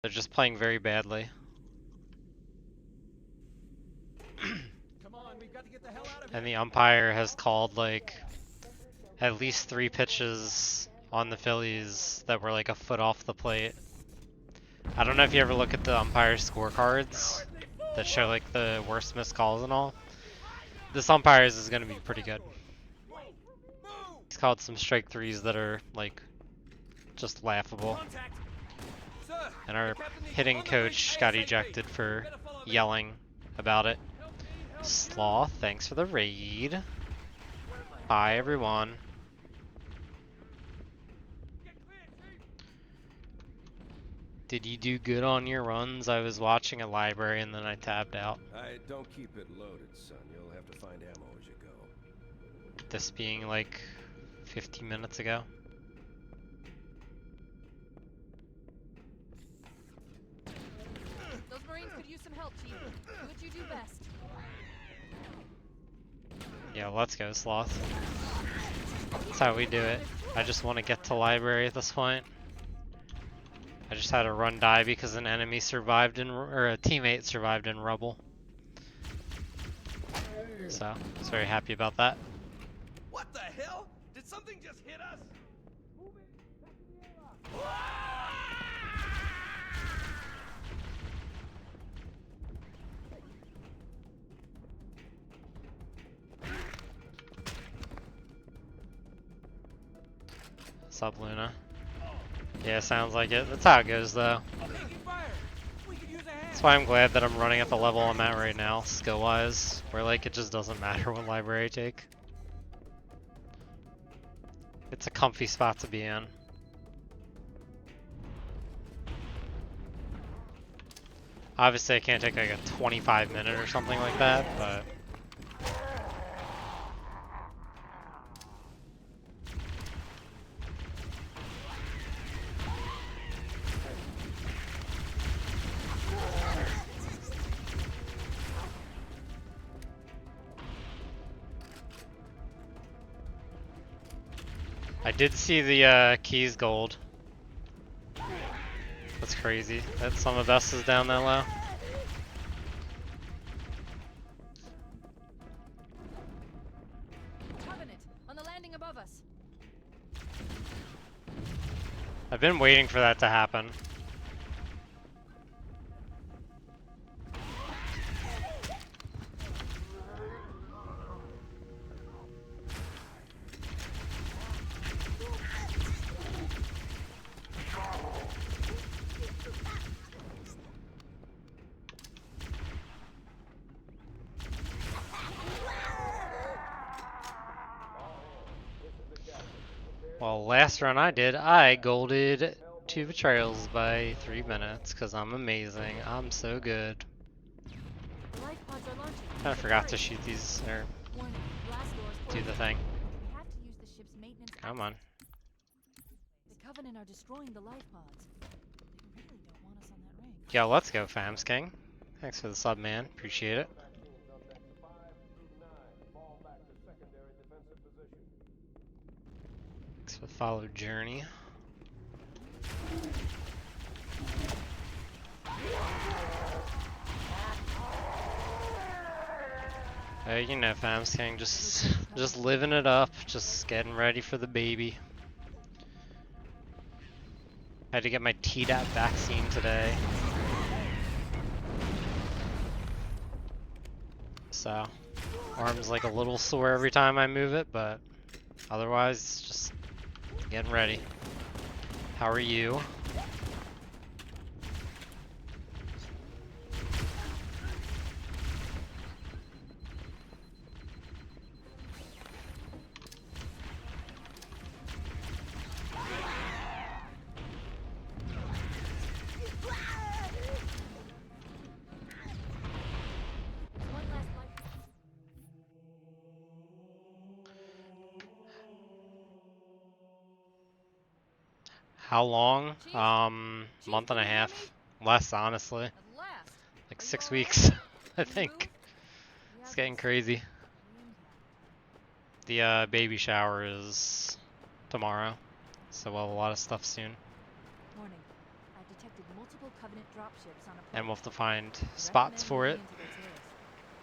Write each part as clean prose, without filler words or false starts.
They're just playing very badly. Come on, we've got to get the hell out of And here. the umpire has called like at least 3 pitches on the Phillies that were like a foot off the plate. I don't know if you ever look at the umpire scorecards that show like the worst missed calls and all. This umpire's is going to be pretty good. He's called some strike threes that are like just laughable. Contact. Sir, And our the captain needs hitting on the coach bridge got ASAP. ejected for Better follow me. yelling about it. Help me, help you. Sloth, thanks for the raid. Bye everyone. Get clear, Chief. Did you do good on your runs? I was watching a library and then I tabbed out. I don't keep it loaded, son. You'll have to find ammo as you go. This being like 15 minutes ago. Those Marines could use some help, Chief. Do what you do best. Yeah, let's go, Sloth. That's how we do it. I just want to get to library at this point. I just had a run die because an enemy survived in, or a teammate survived in rubble. So, I was very happy about that. What the hell? Did something just hit us? Move it. Back in the airlock. What's up, Luna? Yeah, sounds like it. That's how it goes, though. Taking fire. We could use a hand. That's why I'm glad that I'm running at the level I'm at right now, skill-wise, where like it just doesn't matter what library I take. It's a comfy spot to be in. Obviously I can't take like a 25-minute or something like that, but... I did see the keys gold. That's crazy. That some of us is down that low. Covenant, on the landing above us. I've been waiting for that to happen. Well, last run I did, I golded 2 betrayals by 3 minutes, because I'm amazing. I'm so good. The life pods are launching. I forgot to shoot these, or Warning, blast doors do closing. the thing. We have to use the ship's maintenance. Come on. The Covenant are destroying the life pods. They really don't want us on that ring. Yo, let's go, Fams King. Thanks for the sub, man. Appreciate it. Thanks for the follow, Journey. You know, Fams King, just living it up, just getting ready for the baby. Had to get my Tdap vaccine today. So, arm's like a little sore every time I move it, but otherwise, just getting ready. How are you? One last life. How long? Chief? Month and a Can you hear half. Less, honestly. At last. Like Are you 6 all right? weeks, I Can you think. move? We It's have getting this crazy. wind gap. The baby shower is tomorrow, so we'll have a lot of stuff soon. Warning. I've detected multiple Covenant Covenant dropships on a and we'll have to find I spots recommend for it. looking into the tails.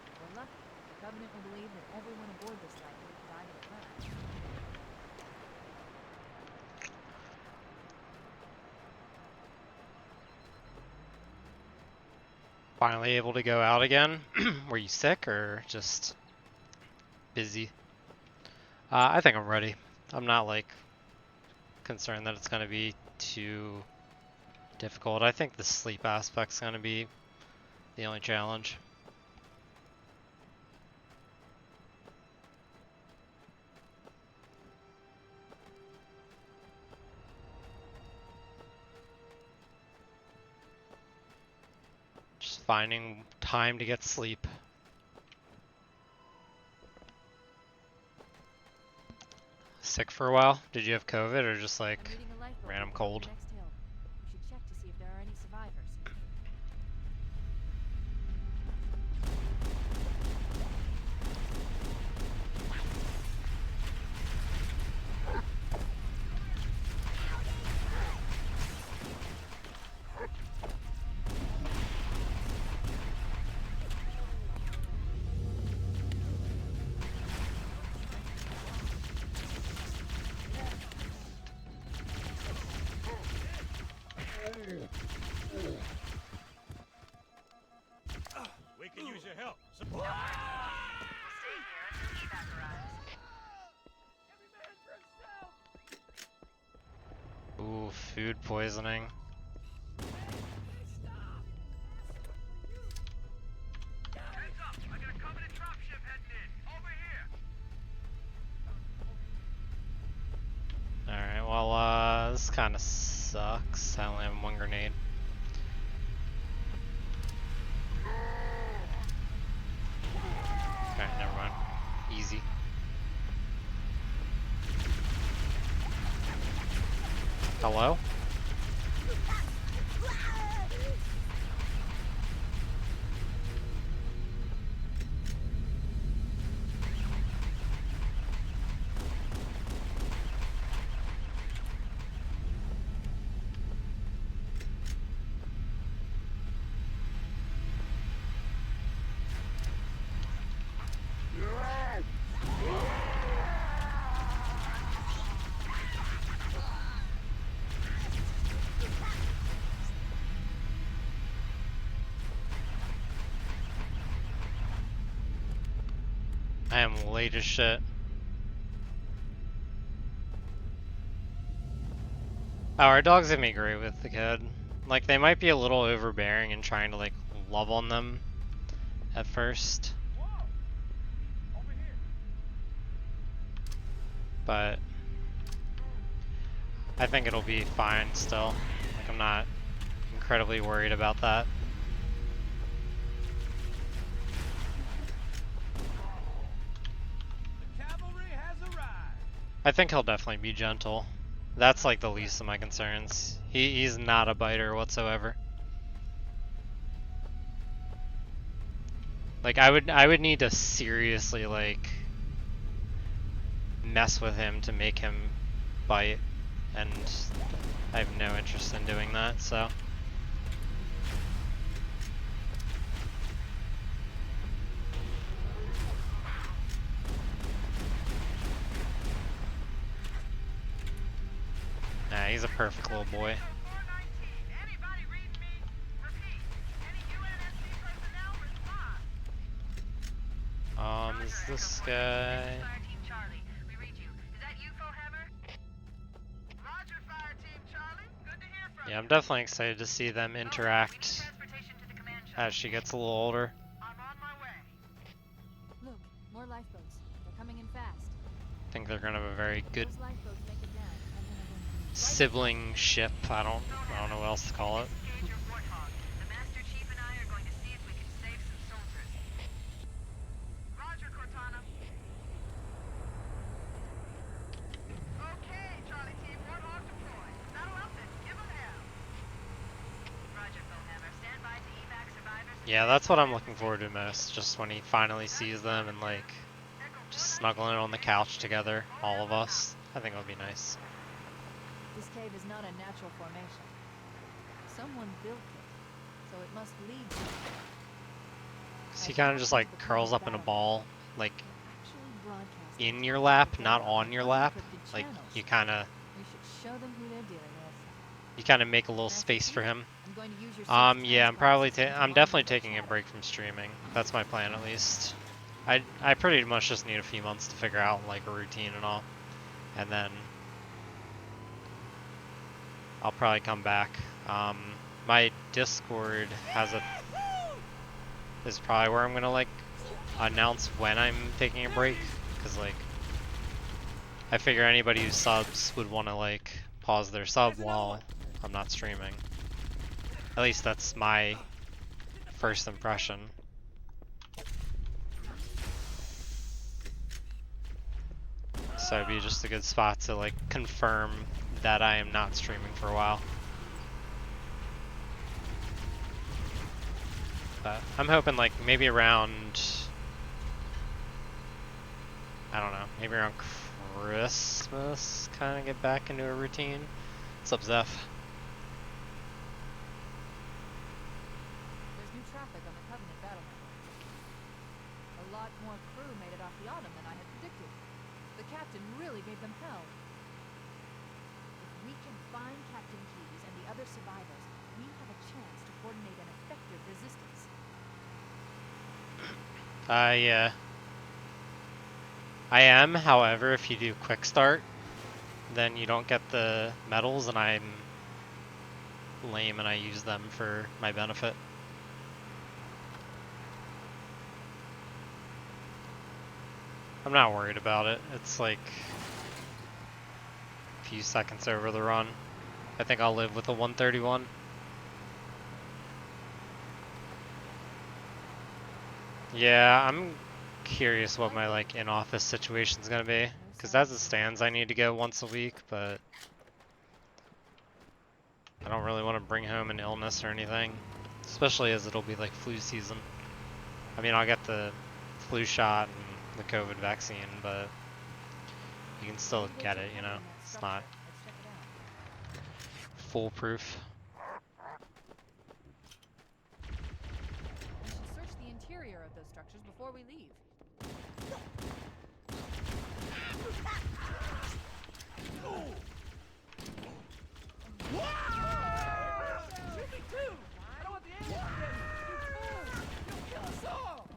If we're lucky, the Covenant will believe that everyone aboard this lightning died in a crash. Finally able to go out again. Were you sick or just busy? I think I'm ready. I'm not like concerned that it's gonna be too difficult. I think the sleep aspect's gonna be the only challenge. Just finding time to get sleep. Sick for a while? Did you have COVID or just like I'm reading a lifeboat random report cold? for the next hill. We should check to see if there are any survivors. We can use your help. Ooh, food poisoning. Heads up! I got a Covenant dropship heading in. Over here. Alright, well, this kinda sucks. I only have one grenade. Alright, never mind. Easy. Hello? I am late as shit. Oh, our dogs have me great with the kid. Like, they might be a little overbearing and trying to, like, love on them at first. Whoa! Over here. But I think it'll be fine still. Like, I'm not incredibly worried about that. The cavalry has arrived. I think he'll definitely be gentle. That's like the least of my concerns. He's not a biter whatsoever. Like I would need to seriously like mess with him to make him bite, and I have no interest in doing that, so. Nah, he's a perfect little boy. Anybody read me? Repeat. Any UNSC personnel respond. Is this guy? Fire Team Charlie, we read you. Is that you, Fohammer? Roger, Fire Team Charlie. Good to hear from Yeah, I'm definitely excited to see them interact Transportation to the command shop. as she gets a little older. I'm on my way. Look, more lifeboats. They're coming in fast. I think they're gonna have a very good Those lifeboats make it down, and then they're going to sibling ship. I don't know what else to call it. Engage your Warthog. The Master Chief and I are going to see if we can save some soldiers. Roger, Cortana. Okay, Charlie Team. Warthog deployed. Saddle up and give 'em hell. Roger, Fohammer. Stand by to evac survivors. Yeah, that's what I'm looking forward to most. Just when he finally sees them and like just snuggling on the couch together, all of us. I think it would be nice. This cave is not a natural formation. Someone built it. must lead to. So he kind of just like curls up in a ball, like Actually broadcasting in your to lap, the not world on your lap. unencrypted Like channels. you kind of We should show them who they're dealing with. make a little Master space for Chief, him. I'm going to use your six Yeah, transpods to I'm align definitely with the taking a shadow. break from streaming. That's my plan at least. I pretty much just need a few months to figure out like a routine and all, and then I'll probably come back. My Discord is probably where I'm gonna like announce when I'm taking a break, cause like I figure anybody who subs would want to like pause their sub while I'm not streaming. At least that's my first impression. So it'd be just a good spot to like confirm that I am not streaming for a while. But I'm hoping like maybe around, I don't know, maybe around Christmas, kind of get back into a routine. What's up, Zeph? There's new traffic on the Covenant battle network. A lot more crew made it off the Autumn than I had predicted. The captain really gave them hell. If we can find Captain Keyes and the other survivors, we have a chance to coordinate an effective resistance. Yeah. I am, however, if you do quick start, then you don't get the medals, and I'm lame and I use them for my benefit. I'm not worried about it. It's like a few seconds over the run. I think I'll live with a 131. Yeah, I'm curious what my like in-office situation's gonna be, because as it stands I need to go once a week, but I don't really want to bring home an illness or anything, especially as it'll be like flu season. I mean, I'll get the flu shot and the COVID vaccine, but you can still get it, you know? It's not Let's check it out. foolproof. We should search the interior of those structures before we leave. Shoot me too! I don't want the aliens to get me! You fools! You'll kill us all!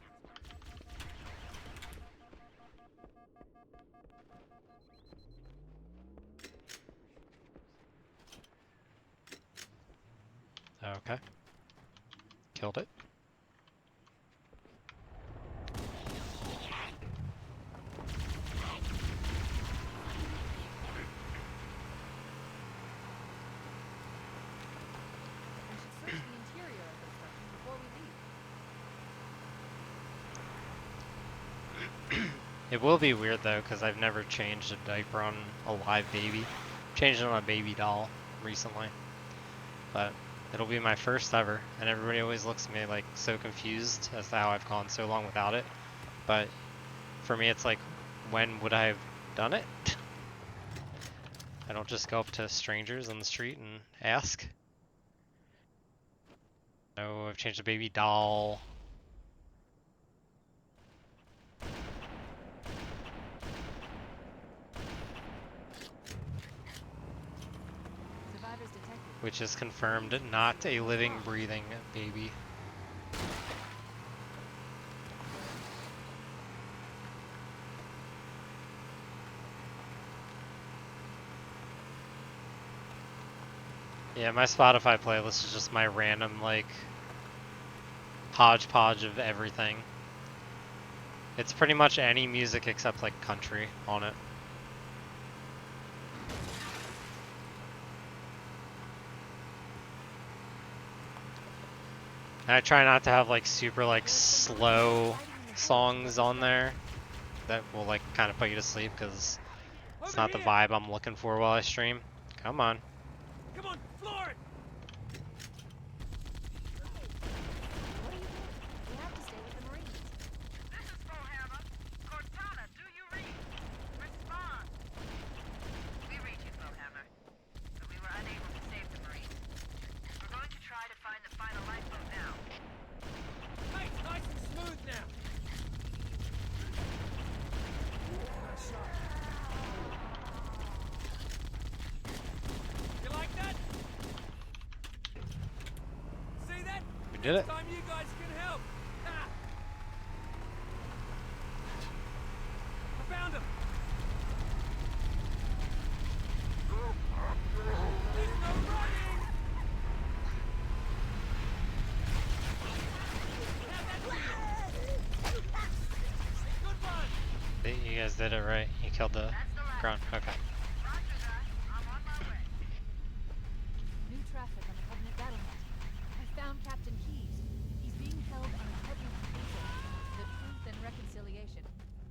Okay. Killed it. We should search the interior of those structures before we leave. It will be weird though, because I've never changed a diaper on a live baby. Changed it on a baby doll recently, but it'll be my first ever, and everybody always looks at me like so confused as to how I've gone so long without it. But for me, it's like, when would I have done it? I don't just go up to strangers on the street and ask. No, I've changed a baby doll. Survivors detected. Which is confirmed not a living, breathing baby. Yeah, my Spotify playlist is just my random, like, hodgepodge of everything. It's pretty much any music except, like, country on it. And I try not to have, like, super, like, slow songs on there that will, like, kind of put you to sleep, because it's not the vibe I'm looking for while I stream. Come on. Come on, floor it! What are you doing? We have to stay with the Marines. This is Bullhammer. Cortana, do you read? Respond. We read you, Bullhammer. But we were unable to save the Marines. We're going to try to find the final lifeboat now. You did it. Time you guys can help. Ah. I found him. There's no running. Good one. You guys did it right. You killed the ground. Okay. Roger that. I'm on my way. New traffic on the Covenant battlement. I found Captain Keyes. He's being held on a Covenant cruiser, the Truth and Reconciliation,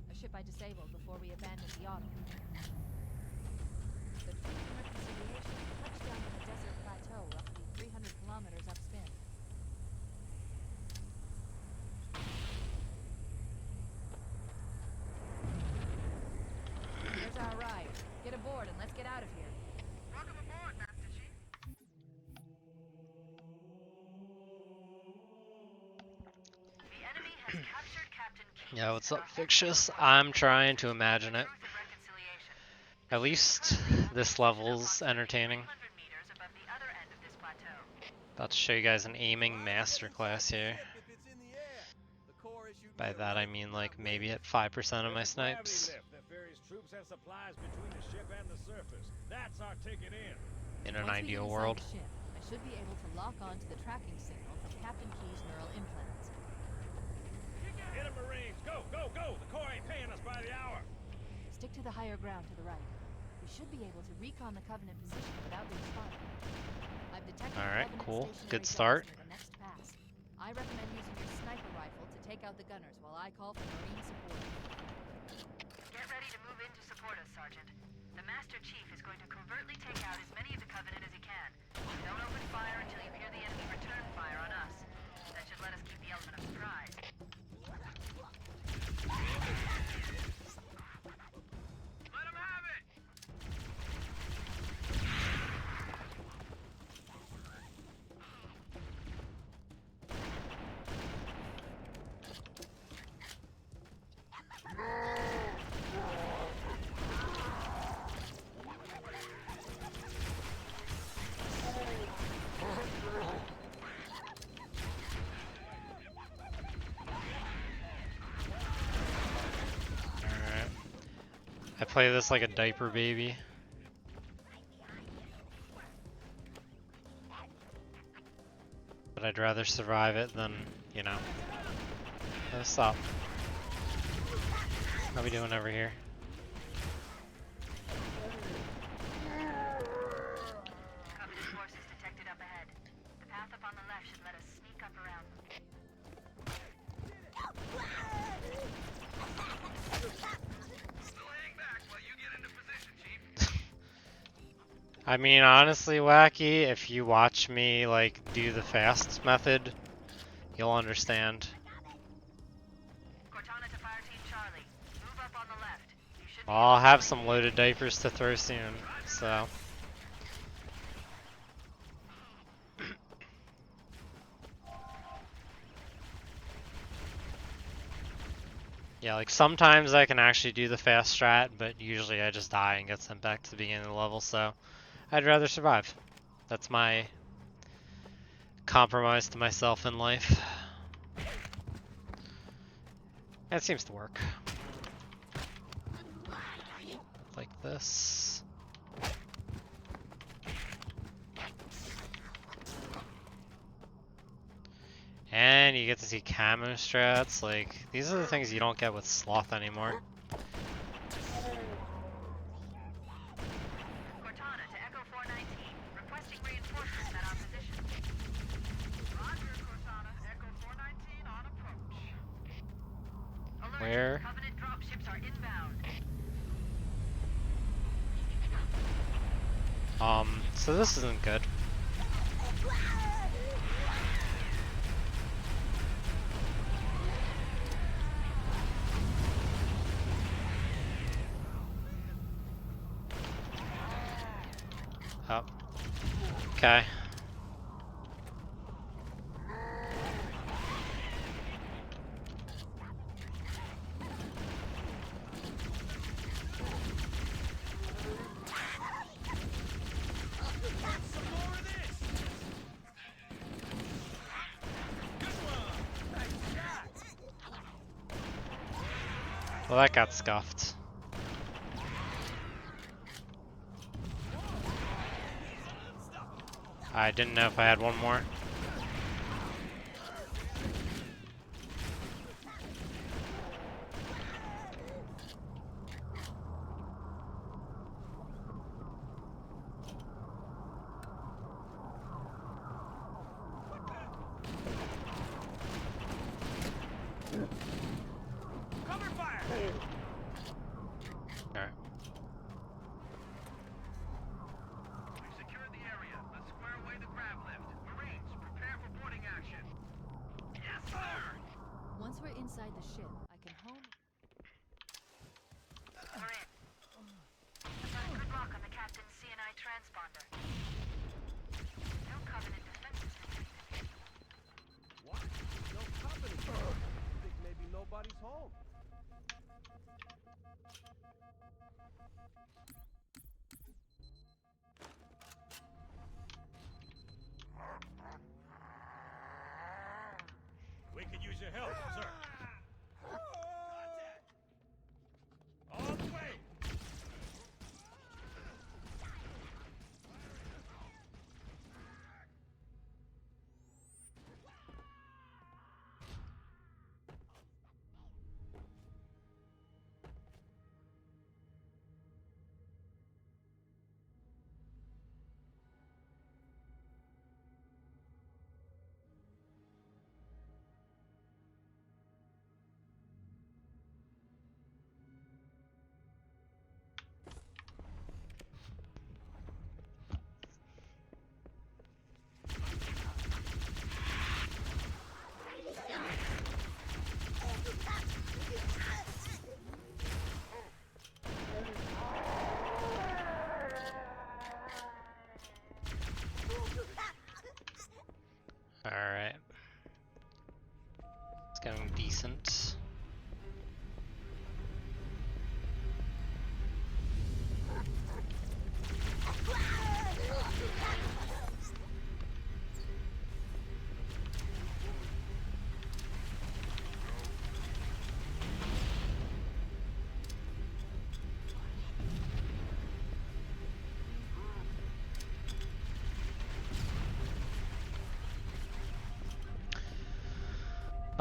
a ship I disabled before we abandoned the Autumn. The Truth and Reconciliation touched down on a desert plateau roughly 300 kilometers upspin. There's our ride. Get aboard and let's get out of here. Welcome aboard, Master Chief. The enemy has captured Captain Keyes. Yeah, what's and up, our Fictious? I'm trying to imagine it. Truth and Reconciliation. At least this level's entertaining. 200 meters above the other end of this plateau. About to show you guys an aiming masterclass here. If it's in the air. The Corps issued By me a that I warning mean about like this. maybe at 5% of my snipes. That ferries troops and supplies between the ship and the surface. That's our ticket in. In an Once we ideal get inside world. the ship, I should be able to lock on to the tracking signal from Captain Keyes' neural implants. Hit 'em, Marines! Go, go, go! The Corps ain't paying us by the hour. Stick to the higher ground to the right. We should be able to recon the Covenant position without being spotted. I've detected Alright, Covenant cool. stationary Good guns start. near the next pass. I recommend using your sniper rifle to take out the gunners while I call for Marine support. Get ready to move in to support us, Sergeant. The Master Chief is going to covertly take out as many of the Covenant as he can. Don't open fire until you hear the enemy return fire on us. That should let us keep the element of surprise. Let him have it! Alright. I play this like a diaper baby. But I'd rather survive it than, you know. Stop. How we doing over here? Covenant forces detected up ahead. The path up on the left should let us sneak up around them. So hang back while you get into position, Chief. I mean, honestly, Wacky, if you watch me, like, do the fast method, you'll understand. Cortana to Fire Team Charlie. Move up on the left. You should be I'll have some loaded diapers to throw soon, so. Yeah, like sometimes I can actually do the fast strat, but usually I just die and get sent back to the beginning of the level, so I'd rather survive. That's my compromise to myself in life. That seems to work. Like this. And you get to see camo strats. Like, these are the things you don't get with Sloth anymore. Cortana to Echo 419. Requesting reinforcements at our position. Roger, Cortana. Echo 419 on approach. Alert. Where? Covenant dropships are inbound. So this isn't good. Oh. Okay. Some more of this. Well, that got scuffed. I didn't know if I had one more. Cover fire! Alright. We've secured the area. Let's square away the grab lift. Marines, prepare for boarding action. Yes, sir! Once we're inside the ship, I can home. We're in. I've got a good lock on the captain's CNI transponder. No Covenant defenses detected. What? No company. Think maybe nobody's home. We could use your help, sir. On the way. Alright. It's going decent.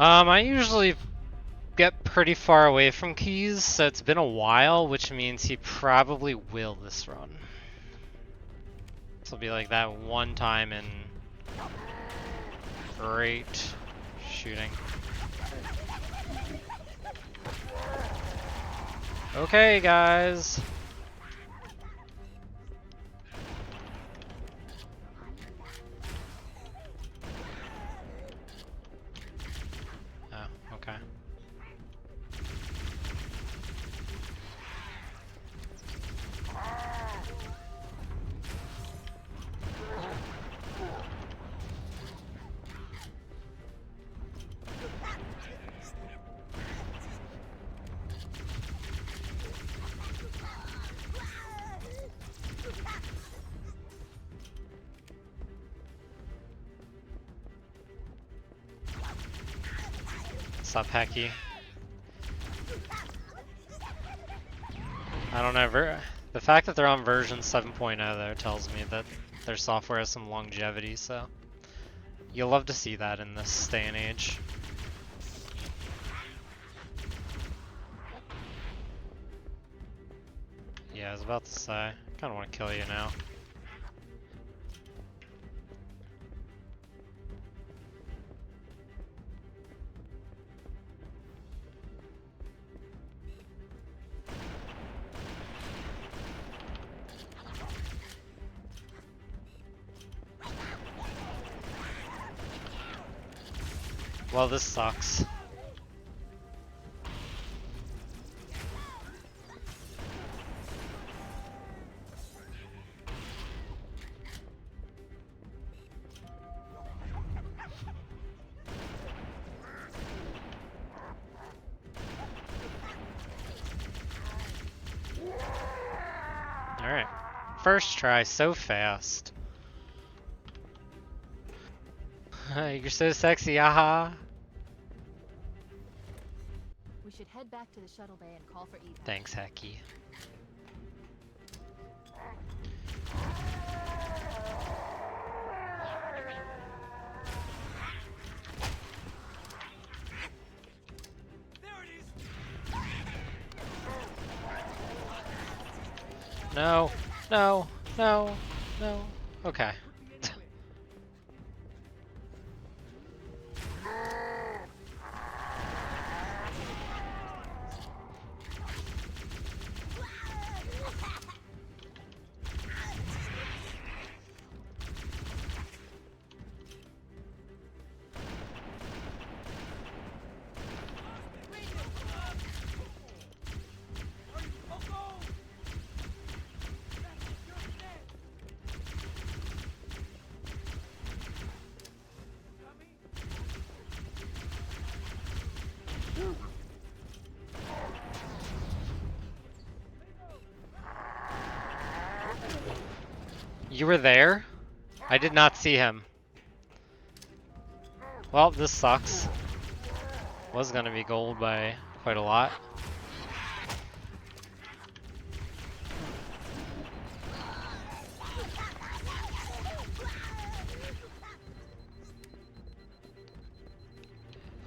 I usually get pretty far away from Keys, so it's been a while, which means he probably will this run. This will be like that one time in great shooting. Okay, guys. Oh, okay. Stop hacky. I don't know, the fact that they're on version 7.0 though tells me that their software has some longevity, so you'll love to see that in this day and age. Yeah, I was about to say, I kinda wanna kill you now. Well, this sucks. Alright. First try, so fast. You're so sexy, aha. We should head back to the shuttle bay and call for evac. Thanks, Hacky. No, no, no, no. Okay. You were there? I did not see him. Well, this sucks. Was gonna be gold by quite a lot.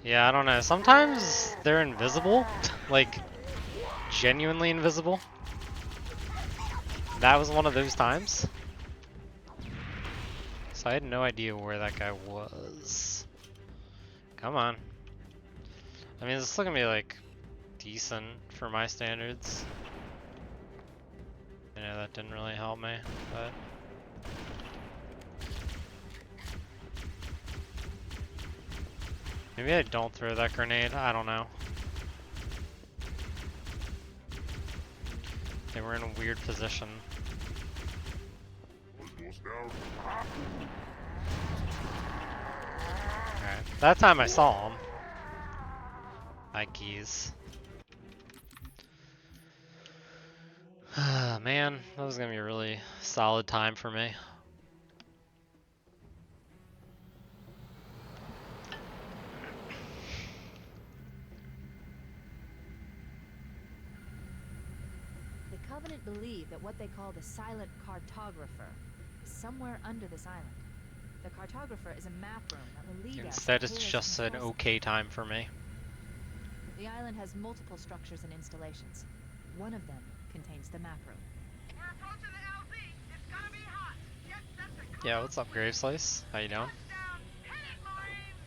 Yeah, I don't know. Sometimes they're invisible. Like, genuinely invisible. That was one of those times. So I had no idea where that guy was. Come on. I mean, this is looking to be like decent for my standards. I know that didn't really help me, but. Maybe I don't throw that grenade, I don't know. They were in a weird position. Alright, that time I saw him. My keys. Man, that was gonna be a really solid time for me. The Covenant believe that what they call the Silent Cartographer is somewhere under this island. The Cartographer is a map room that will lead us. Instead, to it's Kalis just an control okay time for me. The island has multiple structures and installations. One of them contains the map room. We're approaching the LZ. It's gonna be hot. Get set to cover. Yeah, what's up, Graveslice? How you doing? Touchdown. Hit it, Marines.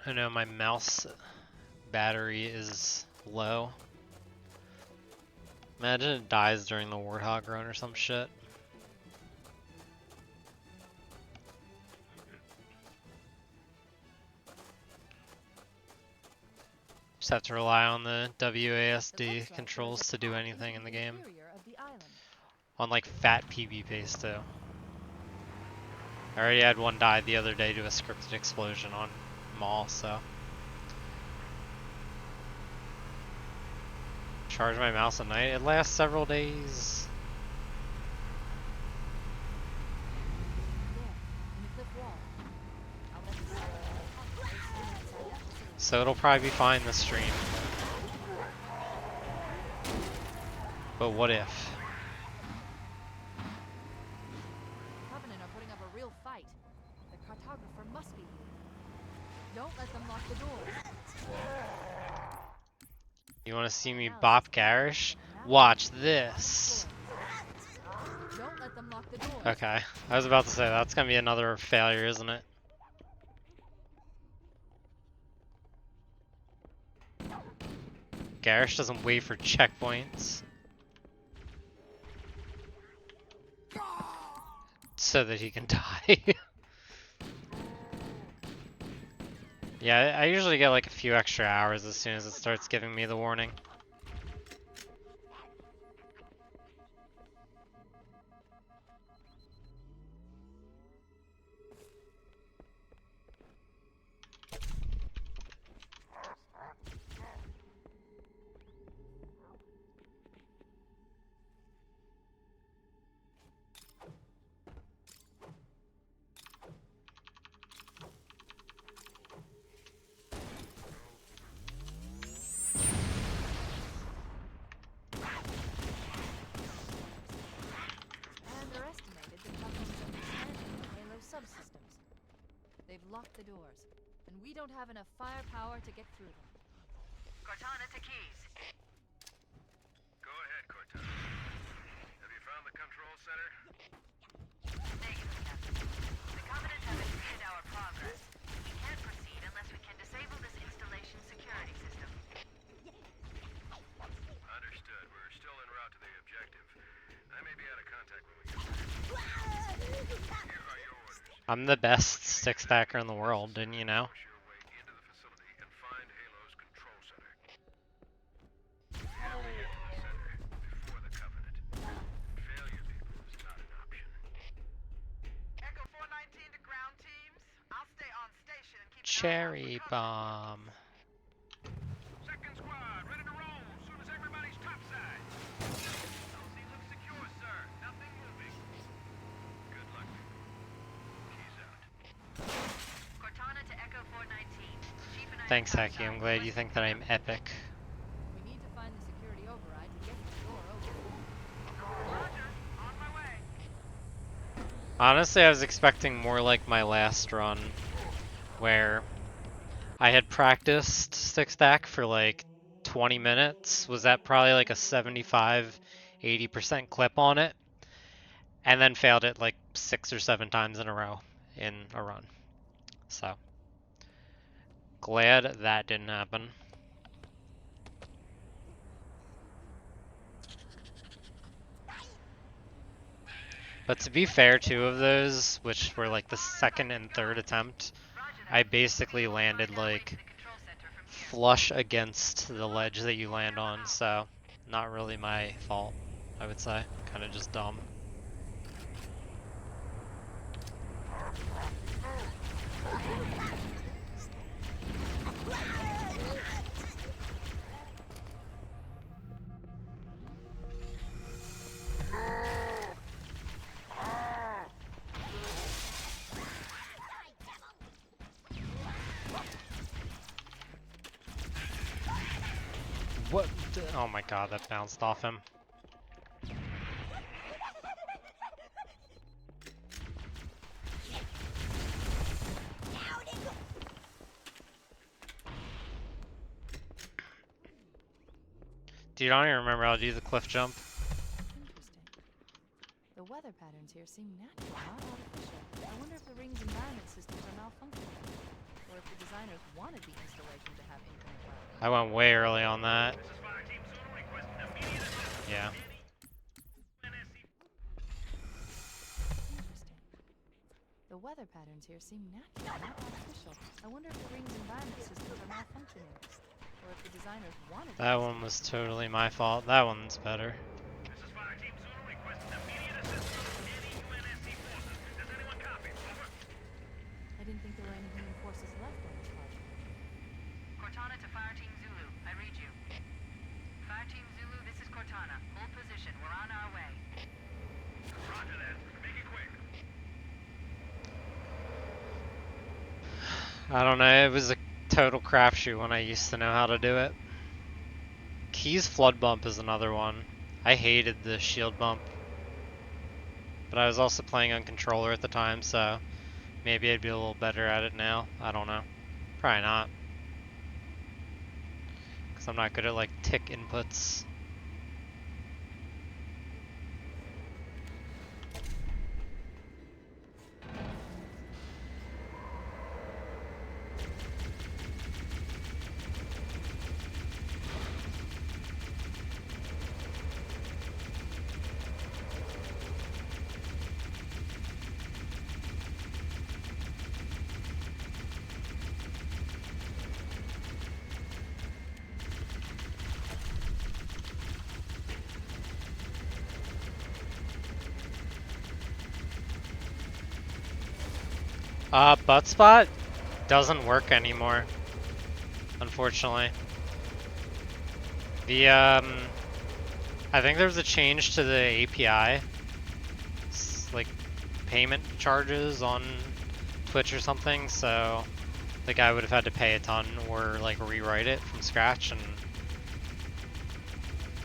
I know my mouse battery is low. Imagine it dies during the Warthog run or some shit. Just have to rely on the WASD controls to do anything in the game. Interior of the island. On like fat PvPs too. I already had one die the other day to a scripted explosion on Maul, so. Charge my mouse at night. It lasts several days. There, in the cliff wall. I'll let you see. So it'll probably be fine this stream. But what if? Covenant are putting up a real fight. The Cartographer must be here. Don't let them lock the doors. You want to see me bop Garish? Watch this. Don't let them lock the doors. Okay, I was about to say that's gonna be another failure, isn't it? Garish doesn't wait for checkpoints. So that he can die. Yeah, I usually get like a few extra hours as soon as it starts giving me the warning. Underestimated the Covenant's understanding of Halo subsystems. They've locked the doors, and we don't have enough firepower to get through them. Cortana to Keys. Go ahead, Cortana. Have you found the control center? Negative, Captain. The Covenant have impeded our progress. We can't proceed unless we can disable this installation's security system. Understood. We're still en route to the objective. I may be out of contact when we get there. Here are your orders. I'm the best stick stacker in the world, didn't you know? Push your way into the facility and find Halo's control center. We have to get to the center before the Covenant. Failure, people, is not an option. Echo 419 to ground teams. I'll stay on station and keep Cherry bomb. Second squad, ready to roll as soon as everybody's topside. LC looks secure, sir. Nothing moving. Good luck, people. Keys out. Cortana to Echo 419. Chief and I Thanks, are Haki. I'm glad you think that I'm epic. We need to find the security override to get the door open. Roger. On my way. Honestly, I was expecting more like my last run, where I had practiced stick stack for like 20 minutes, was at probably like a 75-80% clip on it, and then failed it like 6 or 7 times in a row in a run. So, glad that didn't happen. But to be fair, 2 of those, which were like the second and third attempt, I basically landed like flush against the ledge that you land on, so not really my fault, I would say. Kind of just dumb. What? Oh my god, that bounced off him. Dude, I don't even remember how to do the cliff jump. Interesting. The weather patterns here seem natural, not artificial. I wonder if the ring's environment systems are malfunctioning, or if the designers wanted the installation to have infinite power. I went way early on that. This is Fire Team Zulu requesting immediate assistance. Yeah. NSC Interesting. The weather patterns here seem natural, not artificial. I wonder if the ring's environment systems are malfunctioning, or if the designers wanted That one was totally my fault. That one's better. This is Fire Team Zulu requesting immediate assistance from any UNSC forces. Does anyone copy? Over. I didn't think there were any human forces left on this project. Cortana to Fire Team Zulu. I read you. Fire Team Zulu, this is Cortana. Hold position. We're on our way. Roger that. Make it quick. I don't know, it was a total crapshoot when I used to know how to do it. Keys flood bump is another one. I hated the shield bump. But I was also playing on controller at the time, so maybe I'd be a little better at it now. I don't know. Probably not. Because I'm not good at like tick inputs. Butt spot doesn't work anymore, unfortunately. The I think there's a change to the API, like payment charges on Twitch or something, so the guy would have had to pay a ton or like rewrite it from scratch, and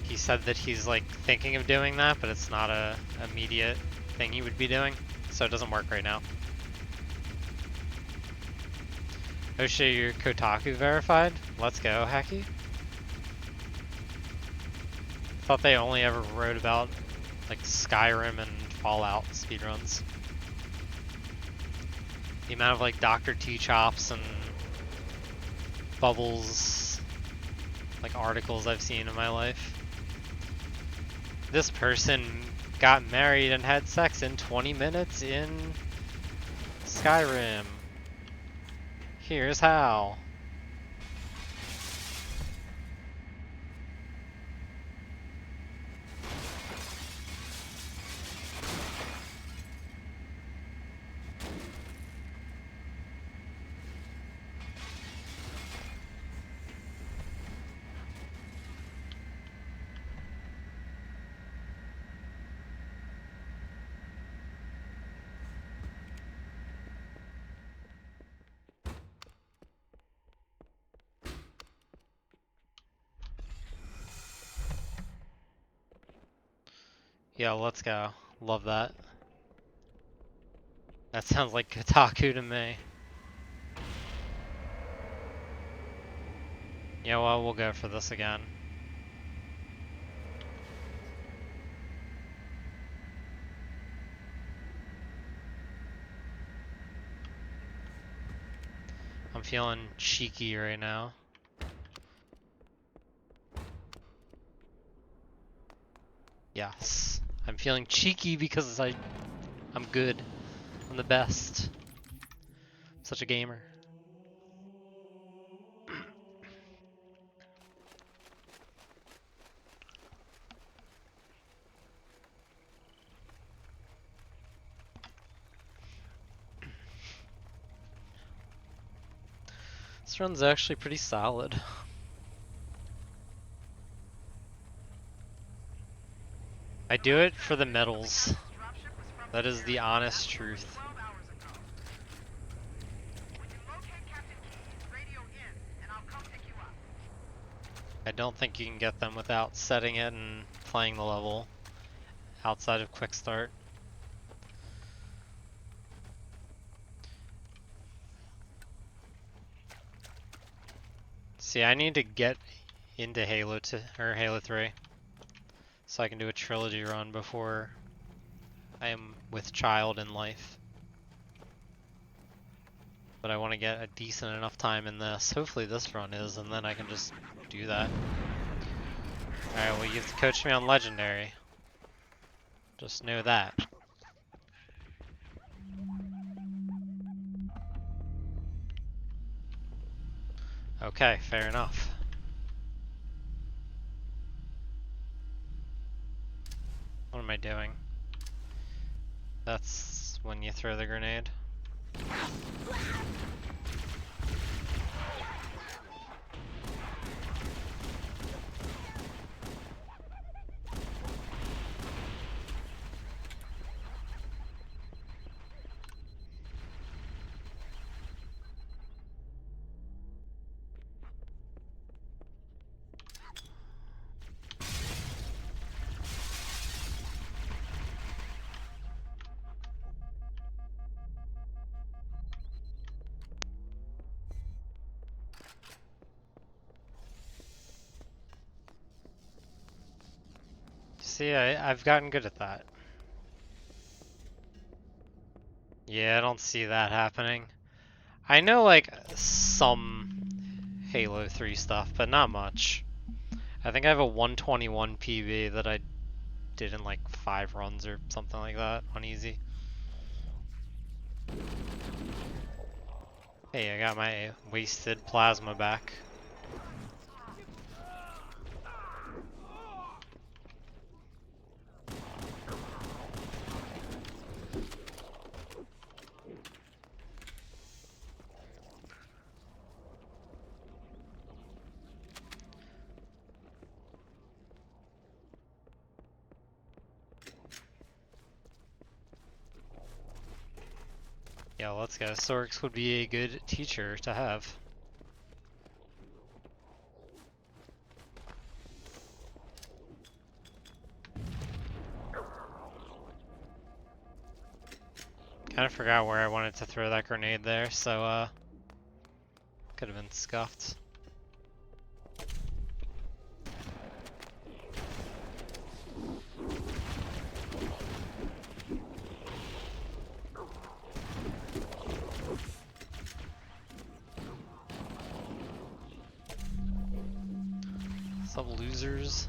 he said that he's like thinking of doing that, but it's not a immediate thing he would be doing, so it doesn't work right now. Oh shit, you're Kotaku verified? Let's go, Hacky. Thought they only ever wrote about like Skyrim and Fallout speedruns. The amount of like Dr. T chops and Bubbles like articles I've seen in my life. This person got married and had sex in 20 minutes in Skyrim. Here's how. Yeah, let's go. Love that. That sounds like Kotaku to me. Yeah, well, we'll go for this again. I'm feeling cheeky right now. Yes. I'm feeling cheeky because I'm good. I'm the best. I'm such a gamer. This run's actually pretty solid. I do it for the medals. That is the honest truth. I don't think you can get them without setting it and playing the level outside of quick start. See, I need to get into Halo 2 or Halo 3 so I can do a trilogy run before I am with child in life. But I want to get a decent enough time in this. Hopefully this run is, and then I can just do that. Alright, well you have to coach me on Legendary. Just know that. Okay, fair enough. What am I doing? That's when you throw the grenade. See, I've gotten good at that. Yeah, I don't see that happening. I know like some Halo 3 stuff, but not much. I think I have a 121 PB that I did in like 5 runs or something like that on easy. Hey, I got my wasted plasma back. Yeah, let's go. Sorix would be a good teacher to have. Kind of forgot where I wanted to throw that grenade there, so could have been scuffed. What's up, losers?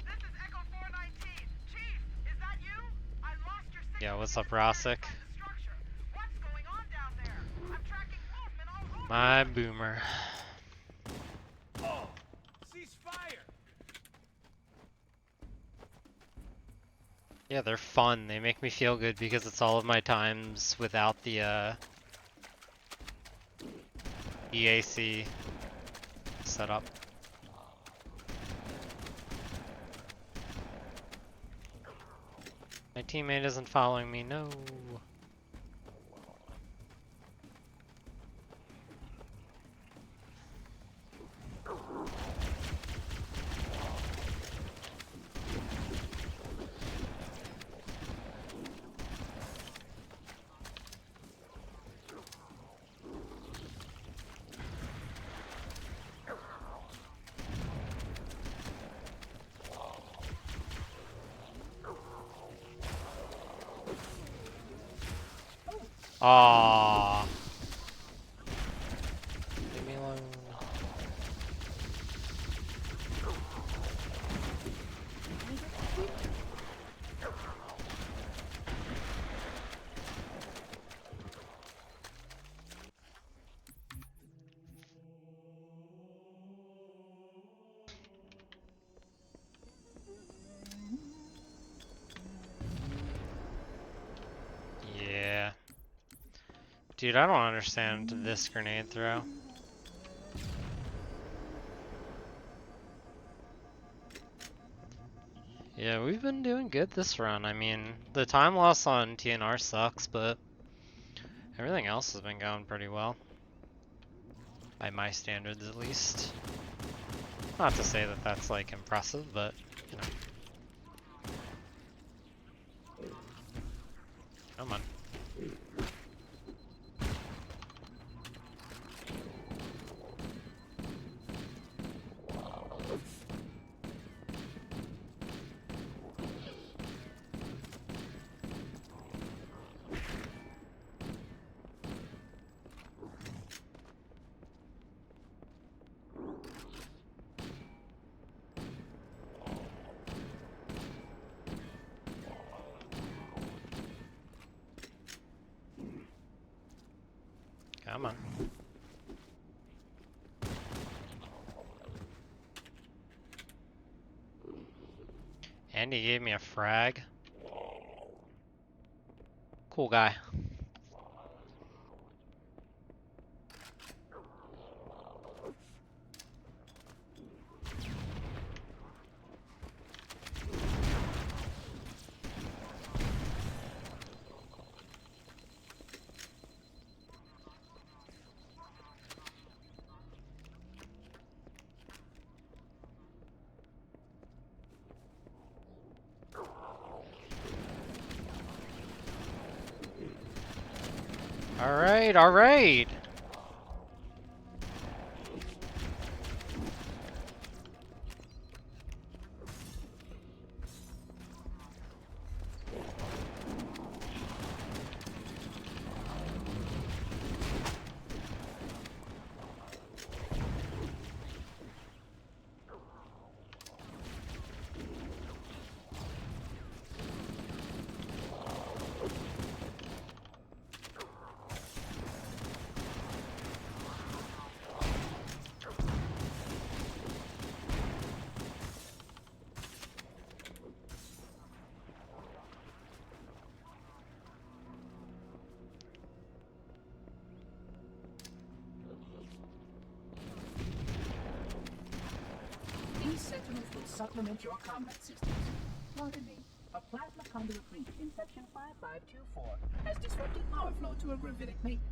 This is Echo 419. Chief, is that you? I lost your signal. Yeah, what's up, Rosic? From the structure. What's going on down there? I'm tracking movement all over. My boomer. Oh! Cease fire! Yeah, they're fun. They make me feel good because it's all of my times without the EAC setup. My teammate isn't following me, no. Aww. Leave me alone. Yeah. Dude, I don't understand this grenade throw. Yeah, we've been doing good this run. I mean, the time loss on TNR sucks, but everything else has been going pretty well. By my standards, at least. Not to say that that's, like, impressive, but, you know. Come on. Come on. And he gave me a frag. Cool guy. Alright, alright! These sentinels will supplement your combat systems. Pardon me. A plasma conduit breach in section 5524 has disrupted power flow to a gravitic matrix.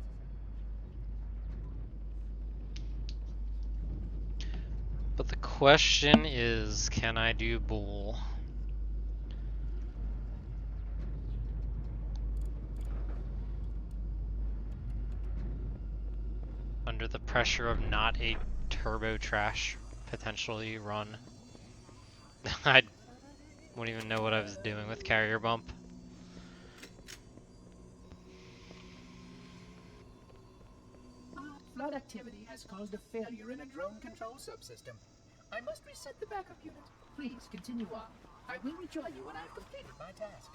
But the question is, can I do bull? Under the pressure of not a turbo trash potentially run. I wouldn't even know what I was doing with carrier bump. Flood activity has caused a failure in a drone control subsystem. I must reset the backup unit. Please continue on. I will rejoin you when I have completed my task.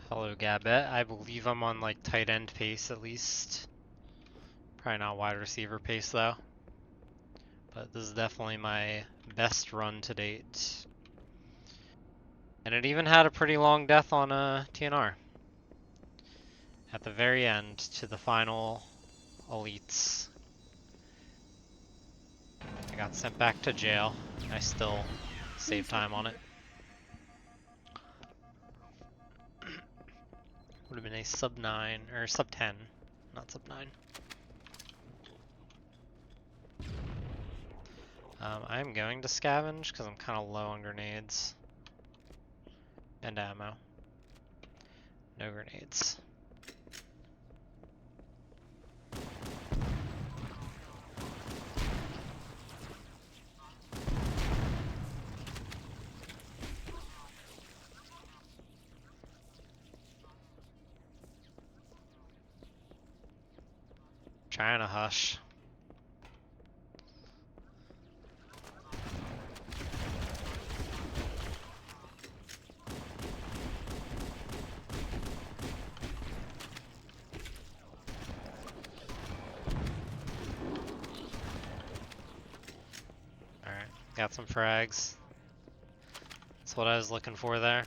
Hello, Gabet. I believe I'm on like tight end pace at least. Probably not wide receiver pace though. But this is definitely my best run to date. And it even had a pretty long death on a TNR. At the very end, to the final elites. I got sent back to jail. I still saved time on it. Would have been a sub 9, or sub 10, not sub 9. I'm going to scavenge because I'm kind of low on grenades. And ammo. No grenades. Trying to hush. Alright, got some frags. That's what I was looking for there.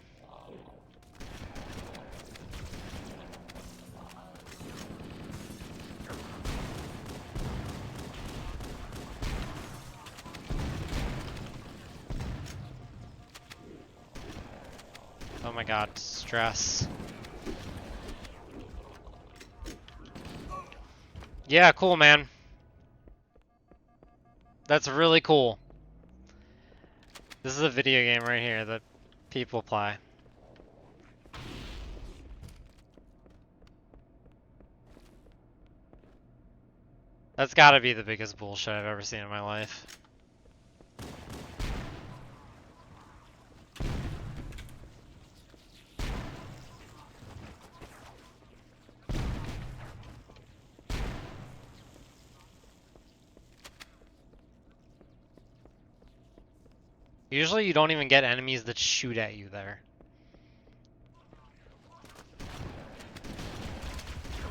Oh my god, stress. Yeah, cool, man. That's really cool. This is a video game right here that people play. That's gotta be the biggest bullshit I've ever seen in my life. Usually you don't even get enemies that shoot at you there.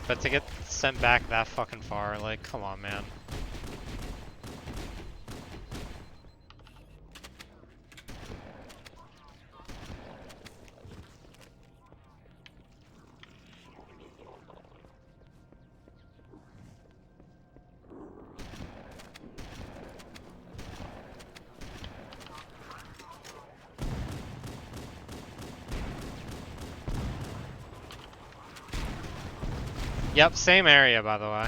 But to get sent back that fucking far, like, come on, man. Yep, same area, by the way.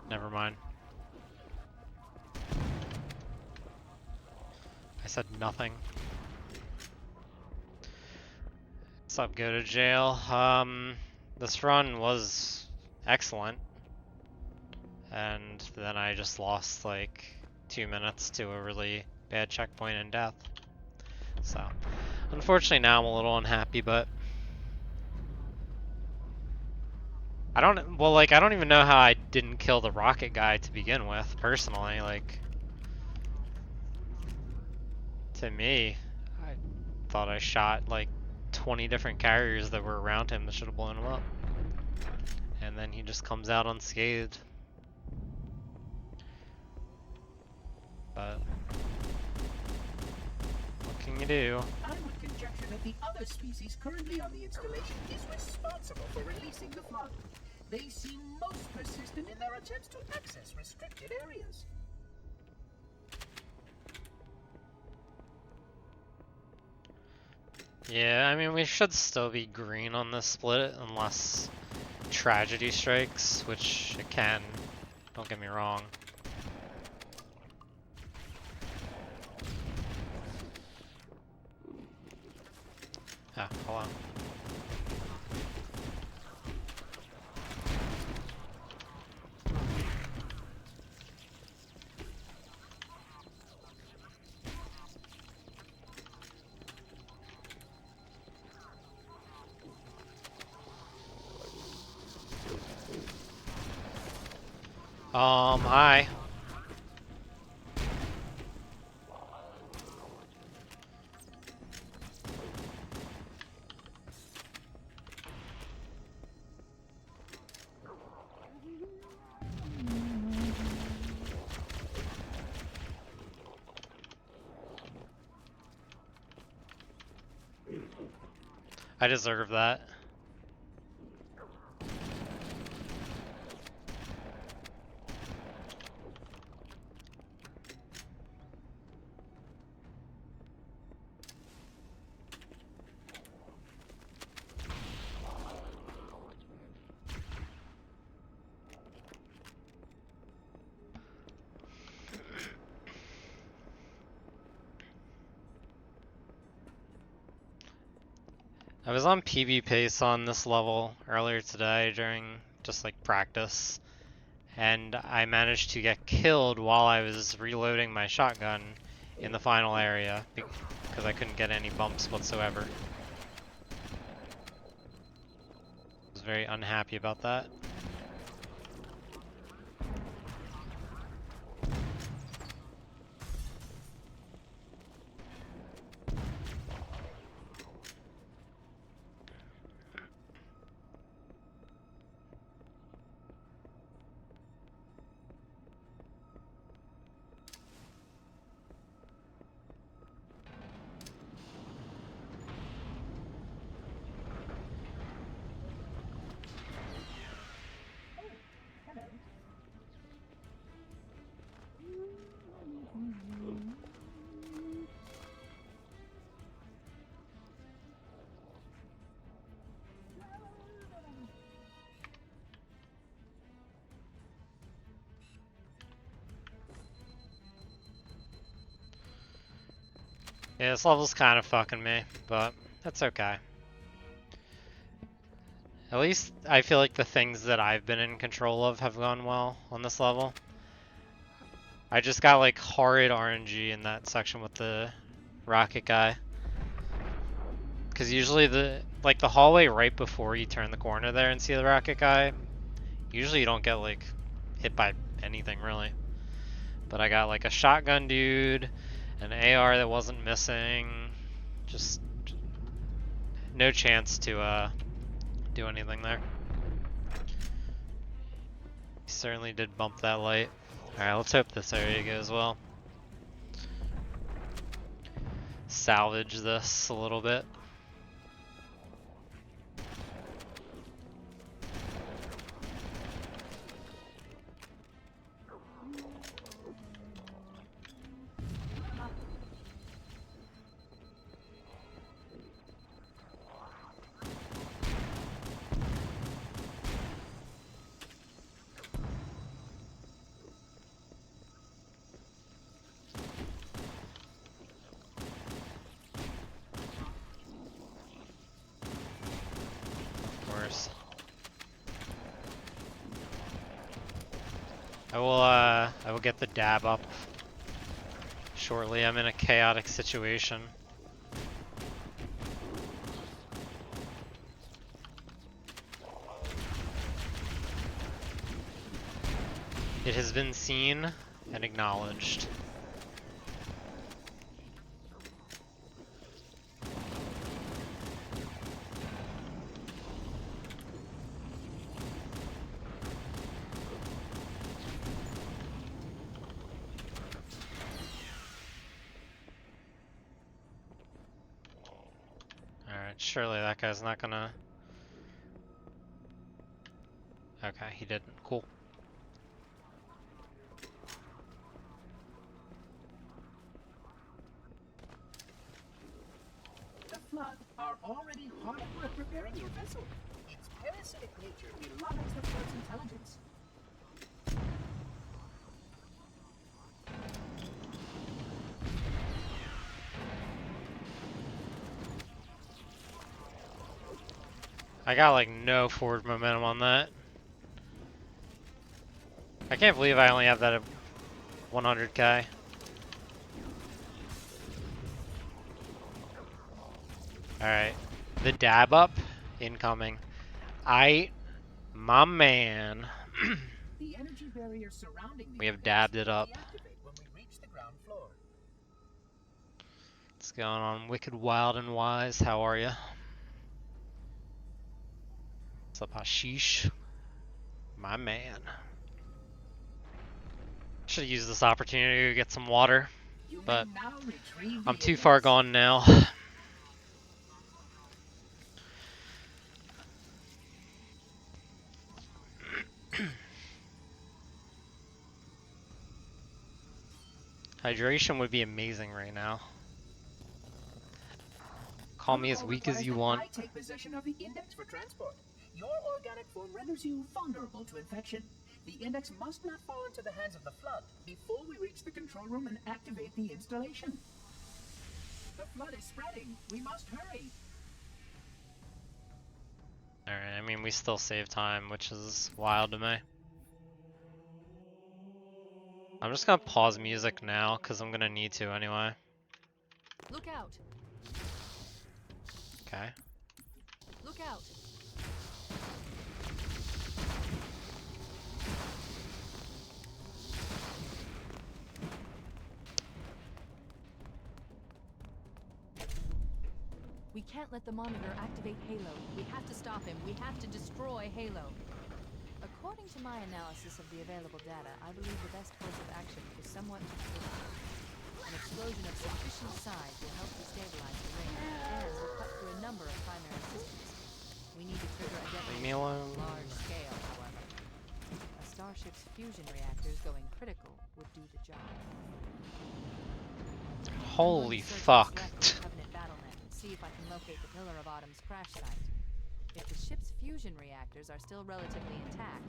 Never mind. I said nothing. What's up, go to jail? This run was excellent. And then I just lost like 2 minutes to a really bad checkpoint and death. So, unfortunately now I'm a little unhappy, but I don't even know how I didn't kill the rocket guy to begin with, personally. Like, to me, I thought I shot like 20 different carriers that were around him that should have blown him up. And then he just comes out unscathed. But what can you do? I would conjecture that the other species currently on the installation is responsible for releasing the flood. They seem most persistent in their attempts to access restricted areas. Yeah, I mean, we should still be green on this split unless tragedy strikes, which it can. Don't get me wrong. Ah, hold on. Hi. I deserve that. I was on PB pace on this level earlier today during just like practice, and I managed to get killed while I was reloading my shotgun in the final area because I couldn't get any bumps whatsoever. I was very unhappy about that. Yeah, this level's kind of fucking me, but that's okay. At least I feel like the things that I've been in control of have gone well on this level. I just got like horrid RNG in that section with the rocket guy. Cause usually the hallway right before you turn the corner there and see the rocket guy, usually you don't get like hit by anything really. But I got like a shotgun dude, an AR that wasn't missing, just no chance to do anything there. He certainly did bump that light. Alright, let's hope this area goes well. Salvage this a little bit. course. I will get the dab up shortly. I'm in a chaotic situation. It has been seen and acknowledged. Alright, surely that guy's not gonna... Okay, he didn't. Cool. The Flood are already hard at work repairing your vessel. Its parasitic nature belies the Flood's intelligence. I got like no forward momentum on that. I can't believe I only have that at 100k. Alright, the dab up incoming. My man. The energy barrier surrounding the We have index dabbed it will up. deactivate when we reach the ground floor. What's going on? Wicked Wild and Wise, how are ya? What's up, Hashish? My man. Should use this opportunity to get some water, You but may now retrieve I'm the too far index. gone now. Hydration would be amazing right now. Call me as Protocol weak as requires you that want. I take possession of the index for transport. Your organic form renders you vulnerable to infection. The index must not fall into the hands of the Flood before we reach the control room and activate the installation. The Flood is spreading. We must hurry. Alright, I mean, we still save time, which is wild to me. I'm just gonna pause music now, because I'm gonna need to anyway. Look out! Okay. Look out! We can't let the monitor activate Halo. We have to stop him. We have to destroy Halo. According to my analysis of the available data, I believe the best course of action is somewhat an explosion of sufficient size will help to stabilize the ring, and will cut through a number of primary systems. We need to trigger a Leave me detonation on alone. a large scale, however. A starship's fusion reactors going critical would do the job. Holy I'm going to search fuck. what's left of Covenant Battlenet and see if I can locate the Pillar of Autumn's crash site. If the ship's fusion reactors are still relatively intact,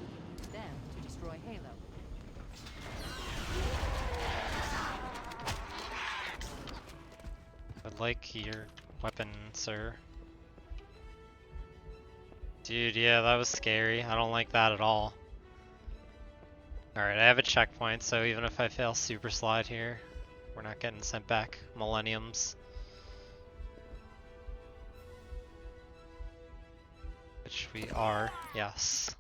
we can use them to destroy Halo. I'd like your weapon, sir. Dude, yeah, that was scary. I don't like that at all. Alright, I have a checkpoint, so even if I fail super slide here, we're not getting sent back millenniums. Which we are, yes.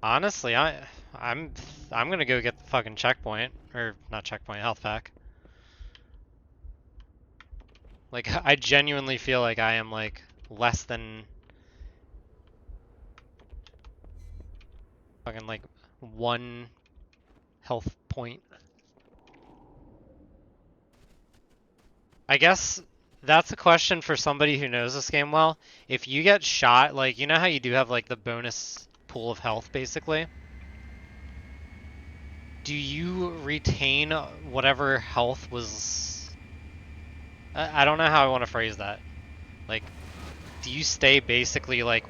Honestly, I'm gonna go get the fucking checkpoint, or not checkpoint, health pack. Like, I genuinely feel like I am like less than fucking like 1 health point. I guess that's a question for somebody who knows this game well. If you get shot, like, you know how you do have like the bonus pool of health basically? Do you retain whatever health was... I don't know how I want to phrase that. Like, do you stay basically like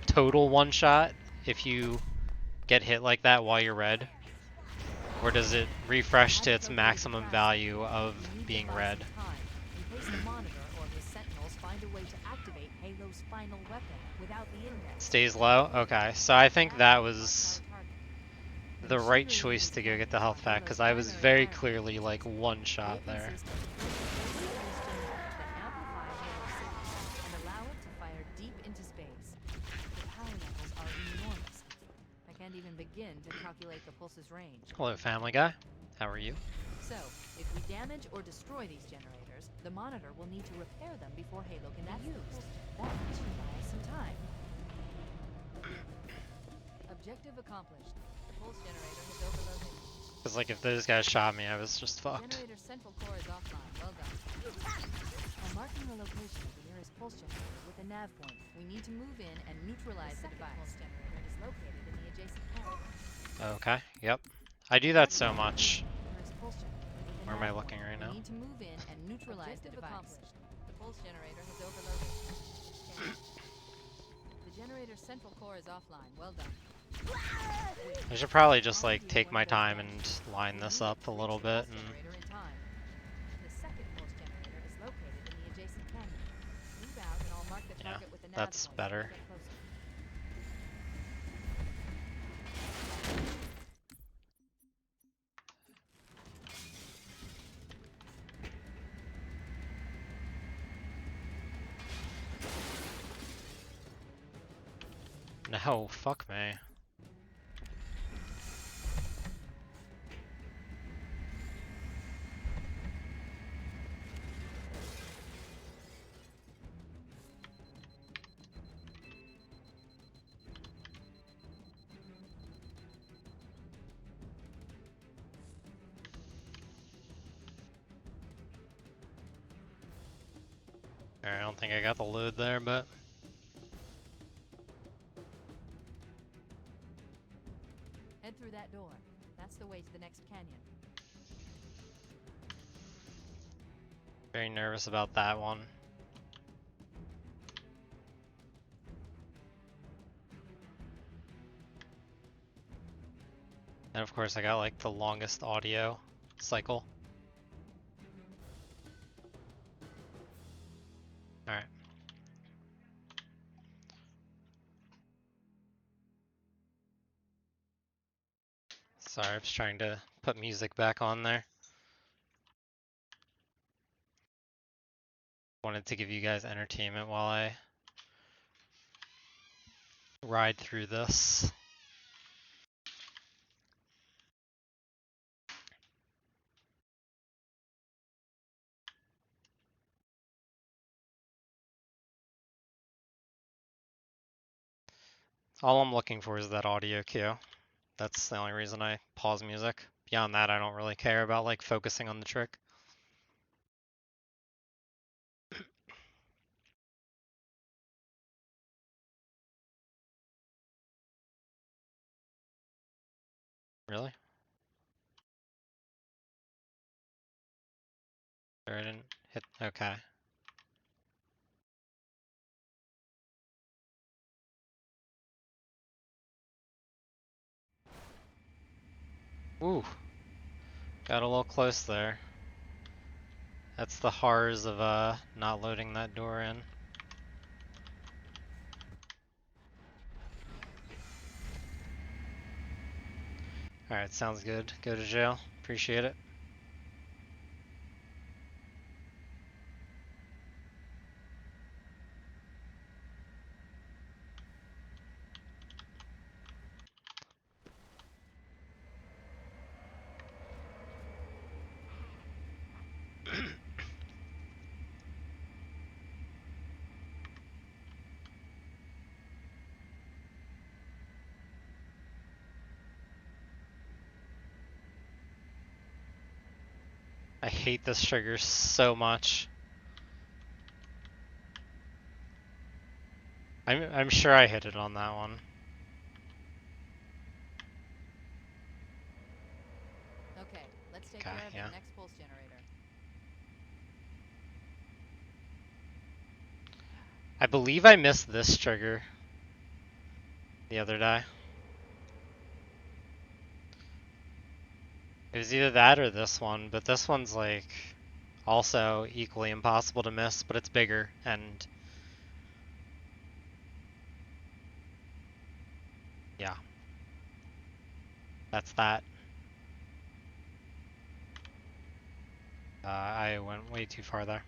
total one shot if you get hit like that while you're red? Or does it refresh to its maximum value of being red? In case the monitor or his sentinels find a way to activate Halo. Halo's final weapon without the index. Stays low? Okay, so I think that was Our target. the right choice to go get the health pack, because I was very clearly like one shot there. That amplify Halo's signal and allow it to fire deep into space. The power levels are enormous. I can't even begin to calculate the pulse's range. Hello, Family Guy. How are you? So, if we damage or destroy these generators, the monitor will need to repair them before Halo can be used. That should buy us some time. Objective accomplished. The pulse generator has overloaded. Because like if those guys shot me, I was just fucked. Generator's central core is offline. Well done. I'm marking the location of the nearest pulse generator with a nav point. We need to move in and neutralize the device. Pulse generator is located in the adjacent core. Okay, yep. I do that so much. Nearest pulse generator with a Where am I nav looking point. right now? We need to move in and neutralize the device. Accomplished. The pulse generator has overloaded. The generator's central core is offline. Well done. I should probably just like take my time and line this up a little bit and The second pulse generator is located in the adjacent canyon. Move out and I'll mark the yeah, target with the nav that's point better. as we get closer. No, fuck me. Alright, I don't think I got the load there, but Head through that door. That's the way to the next canyon. very nervous about that one. And of course I got like the longest audio cycle. Alright. Sorry, I was trying to put music back on there. Wanted to give you guys entertainment while I ride through this. All I'm looking for is that audio cue. That's the only reason I pause music. Beyond that, I don't really care about like focusing on the trick. Really? Or I didn't hit, okay. Ooh, got a little close there. That's the horrors of not loading that door in. Alright, sounds good. Go to jail. Appreciate it. I hate this trigger so much. I'm sure I hit it on that one. Okay, let's take Okay, care of yeah. the next pulse generator. I believe I missed this trigger the other day. It was either that or this one, but this one's like also equally impossible to miss, but it's bigger and Yeah. That's that. I went way too far there.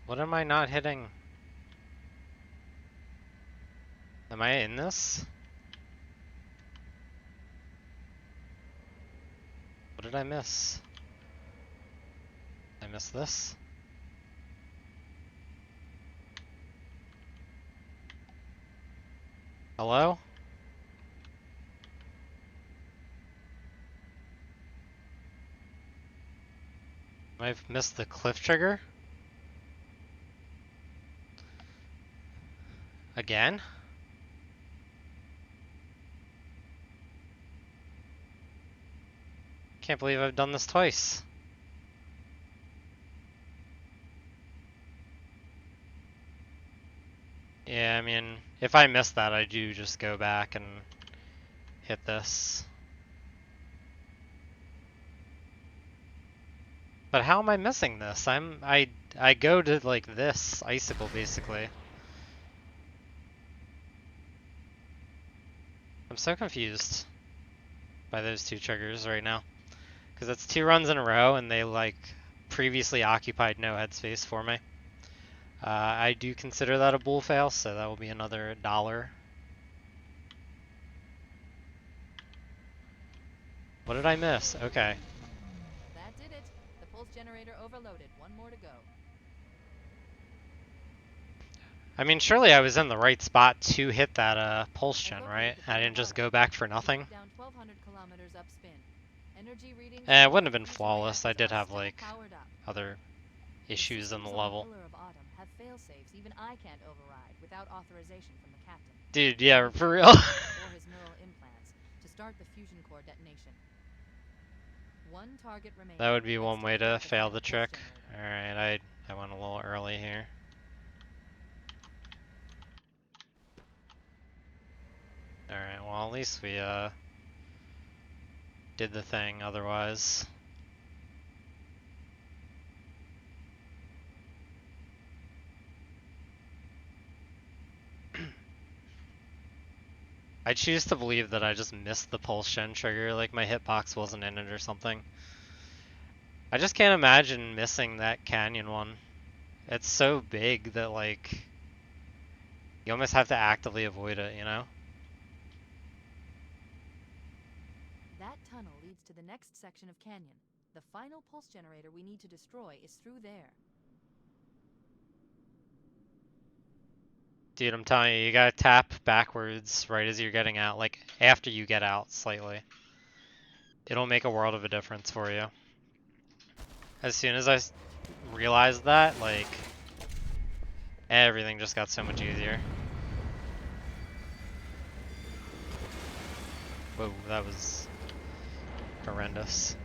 What am I not hitting? Am I in this? What did I miss? Did I miss this? Hello? I've missed the cliff trigger? Again? Can't believe I've done this twice. Yeah, I mean, if I miss that, I do just go back and hit this. But how am I missing this? I go to like this icicle basically. I'm so confused by those two triggers right now. Because it's 2 runs in a row and they like previously occupied no headspace for me. I do consider that a bull fail, so that will be another $1. What did I miss? Okay. That did it. The pulse generator overloaded. One more to go. I mean, surely I was in the right spot to hit that pulse gen, right? I didn't just go back for nothing. Down 1,200 kilometers upspin. Energy readings. It wouldn't have been flawless. I did have like powered up. other issues in the systems on level. Pillar of Autumn have fail-safes even I can't override without authorization from the captain. Dude, yeah, for real. Or his neural implants to start the fusion core detonation. One target remains. That would be Let's one way take out to the fail final the pulse trick. generator. Alright, I went a little early here. Alright, well at least we did the thing otherwise. I choose to believe that I just missed the pulse gen trigger, like my hitbox wasn't in it or something. I just can't imagine missing that canyon one. It's so big that like you almost have to actively avoid it, you know? That tunnel leads to the next section of canyon. The final pulse generator we need to destroy is through there. Dude, I'm telling you, you gotta tap backwards right as you're getting out, like after you get out slightly. It'll make a world of a difference for you. As soon as I realized that, like, everything just got so much easier. Whoa, that was horrendous.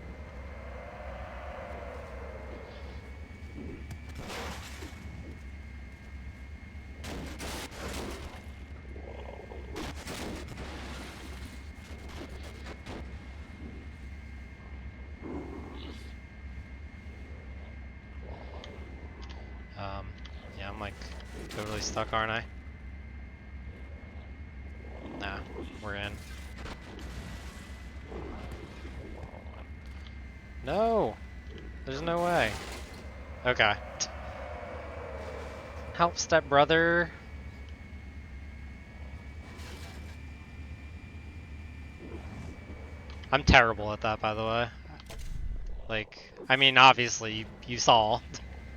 Yeah, I'm like totally stuck, aren't I? Nah, we're in. No! There's no way. Okay. Help, stepbrother. I'm terrible at that, by the way. Like, I mean, obviously, you saw,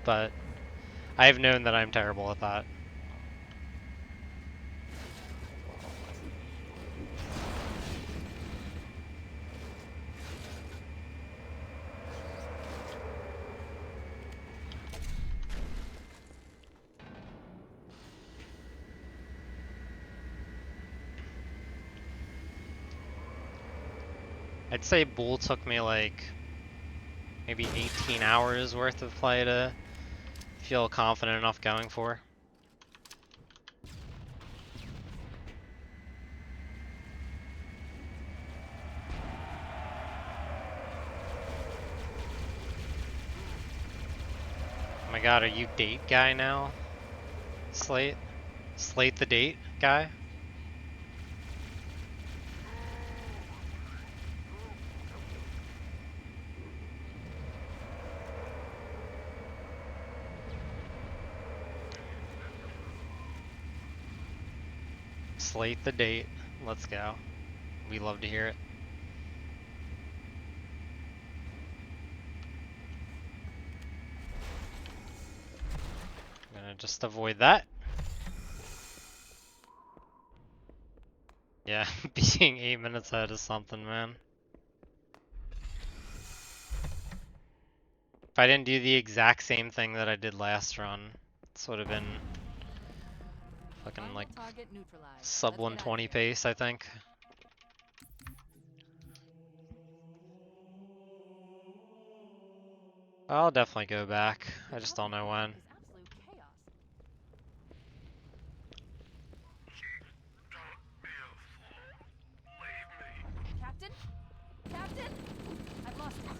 but I've known that I'm terrible at that. I'd say Bull took me like maybe 18 hours worth of play to feel confident enough going for. Oh my god, are you date guy now? Slate? Slate the date guy? Slate the date. Let's go. We love to hear it. I'm gonna just avoid that. Yeah, being 8 minutes ahead is something, man. If I didn't do the exact same thing that I did last run, this would have been fucking Final like target neutralized. sub Let's get outta 120 here. pace, I think. I'll definitely go back. The I just don't know Covenant when. is absolute chaos. Captain? Captain? I've lost it.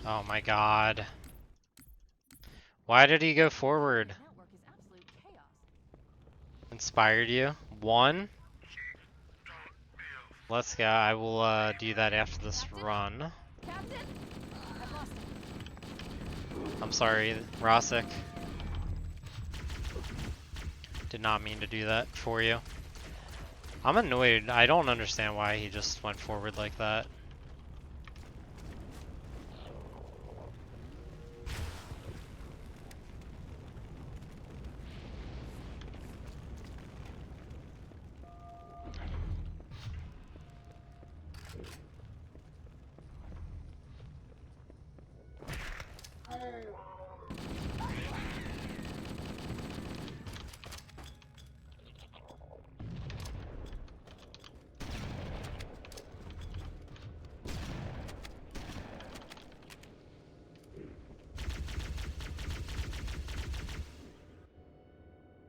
Oh my god. Why did he go forward? The network is absolute chaos. Inspired you? One? Let's go. I will do that after this run. Captain? I've lost it. I'm sorry, Rosic. Did not mean to do that for you. I'm annoyed. I don't understand why he just went forward like that.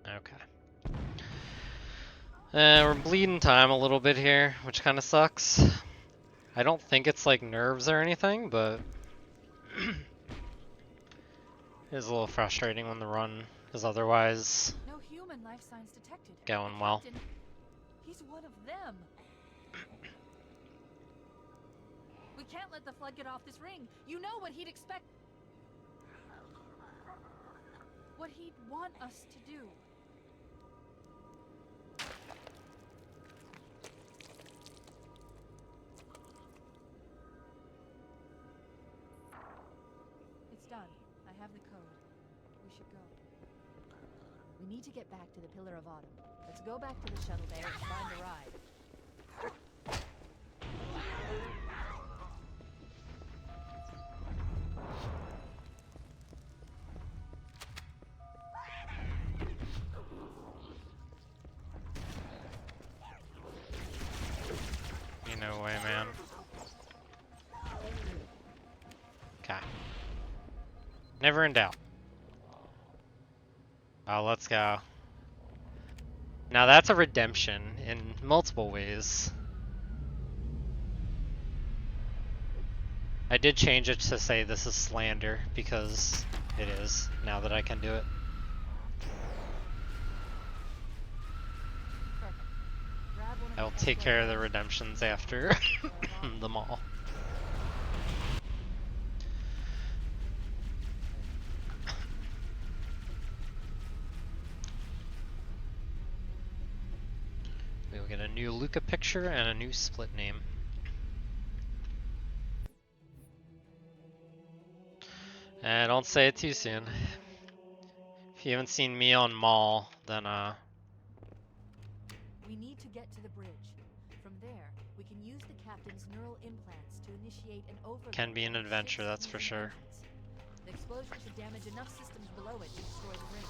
Okay. We're bleeding time a little bit here, which kind of sucks. I don't think it's like nerves or anything, but it is a little frustrating when the run is otherwise No human life signs detected. going well. Captain, he's one of them. We can't let the flood get off this ring. You know what he'd expect. What he'd want us to do. It's done. I have the code. We should go. We need to get back to the Pillar of Autumn. Let's go back to the shuttle bay and find a ride. You no way, man. Okay. Never in doubt. Oh, let's go. Now that's a redemption in multiple ways. I did change it to say this is slander because it is, now that I can do it. Perfect. Grab one of I will the take care of the escalators. redemptions after them all. We will get a new Luca picture and a new split name. And don't say it too soon. If you haven't seen me on Mall, then We need to get to the bridge. From there, we can use the captain's neural implants to initiate an overload. can be an on the adventure, ship's that's for fusion sure. engines. The explosion should damage enough systems below it to destroy the ring.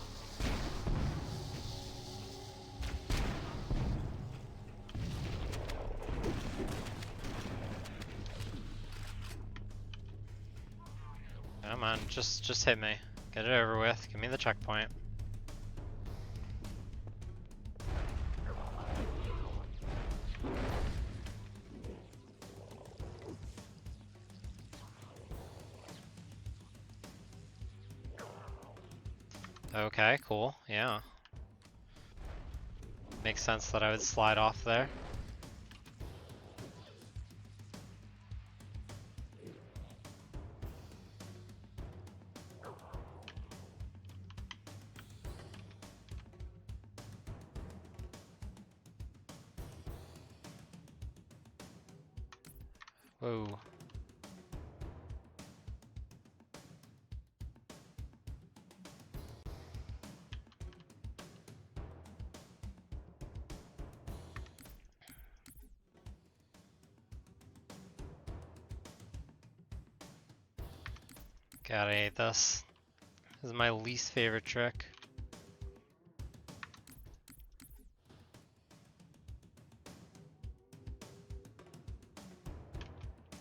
Come on, just hit me. Get it over with. Give me the checkpoint. Okay, cool. Yeah. Makes sense that I would slide off there. Whoa. God, I hate this. This is my least favorite trick.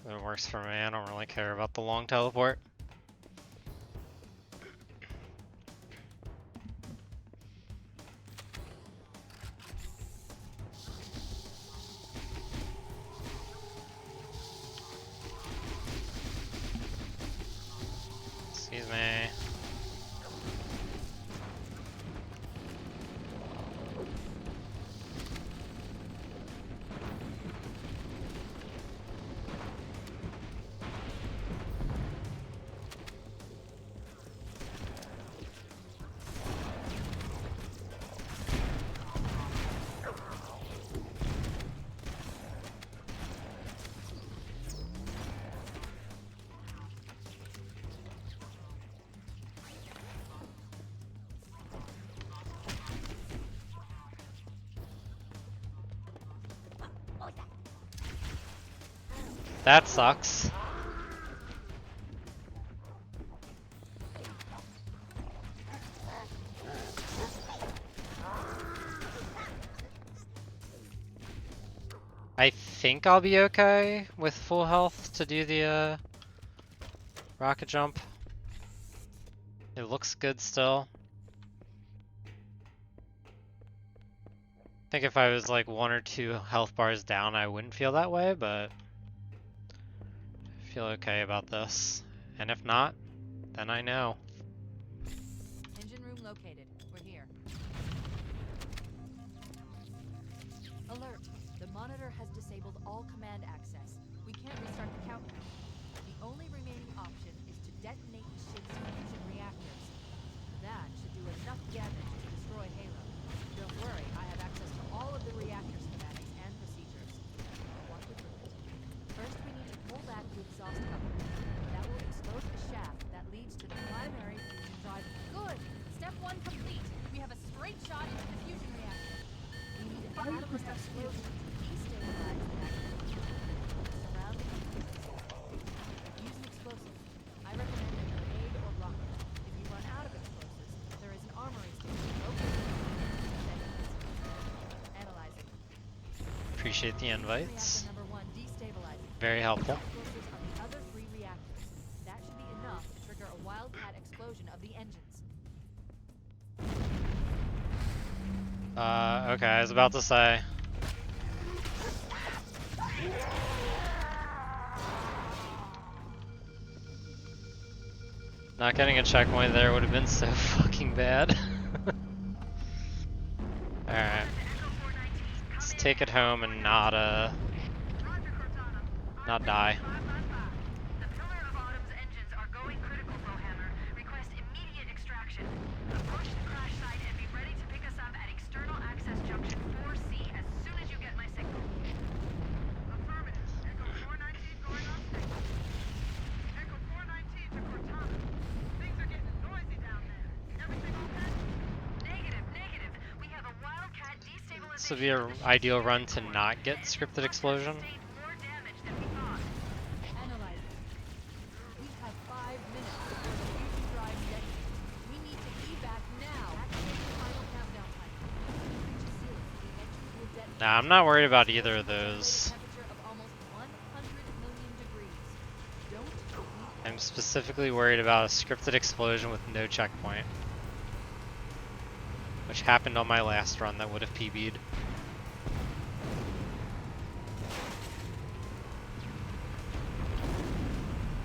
It works for me. I don't really care about the long teleport. Excuse me. That sucks. I think I'll be okay with full health to do the rocket jump. It looks good still. I think if I was like 1 or 2 health bars down, I wouldn't feel that way, but I feel okay about this. And if not, then I know. Engine room located. We're here. Alert. The monitor has disabled all command access. We can't restart the countdown. The only remaining option is to detonate the ship's fusion reactors. That should do enough damage to destroy Halo. Don't worry, I have access to all of the reactor schematics and procedures. Walk me through it. First, we need to pull back the exhaust cover. That will expose the shaft that leads to the primary fusion drive. Good! Step 1 complete. We have a straight shot into the fusion reactor. We need a catalyst explosion to destabilize the reactor. Surrounding use an explosive. I recommend a grenade or rocket. If you run out of explosives, there is an armory station located. Analyzing. Appreciate the invites. Reactor number 1 destabilizing. Very helpful. Explosives on the other 3 reactors. That should be enough to trigger a wildcat explosion of the engines. Okay, I was about to say. Not getting a checkpoint there would have been so fucking bad. Alright. Let's take it home and not die. The Pillar of Autumn's engines are going critical, Bowhammer. Request immediate extraction. Approach the crash site and be ready to pick us up at external access junction 4C as soon as you get my signal. Affirmative. Echo 419 going on station. Echo 419 to Cortana. Things are getting noisy down there. Everything okay? Negative. We have a wildcat destabilization. This would be an ideal run to not get scripted explosion. Sustained more damage than we thought. Analyzing. We have 5 minutes before the fusion drive ready. We need to evac now. Activate the final countdown timer. Reach a ceiling. The engines will detonate. Nah, I'm not worried about either of those. Temperature of almost 100 million degrees. Don't delete I'm specifically worried about a scripted explosion with no checkpoint, which happened on my last run that would have PB'd.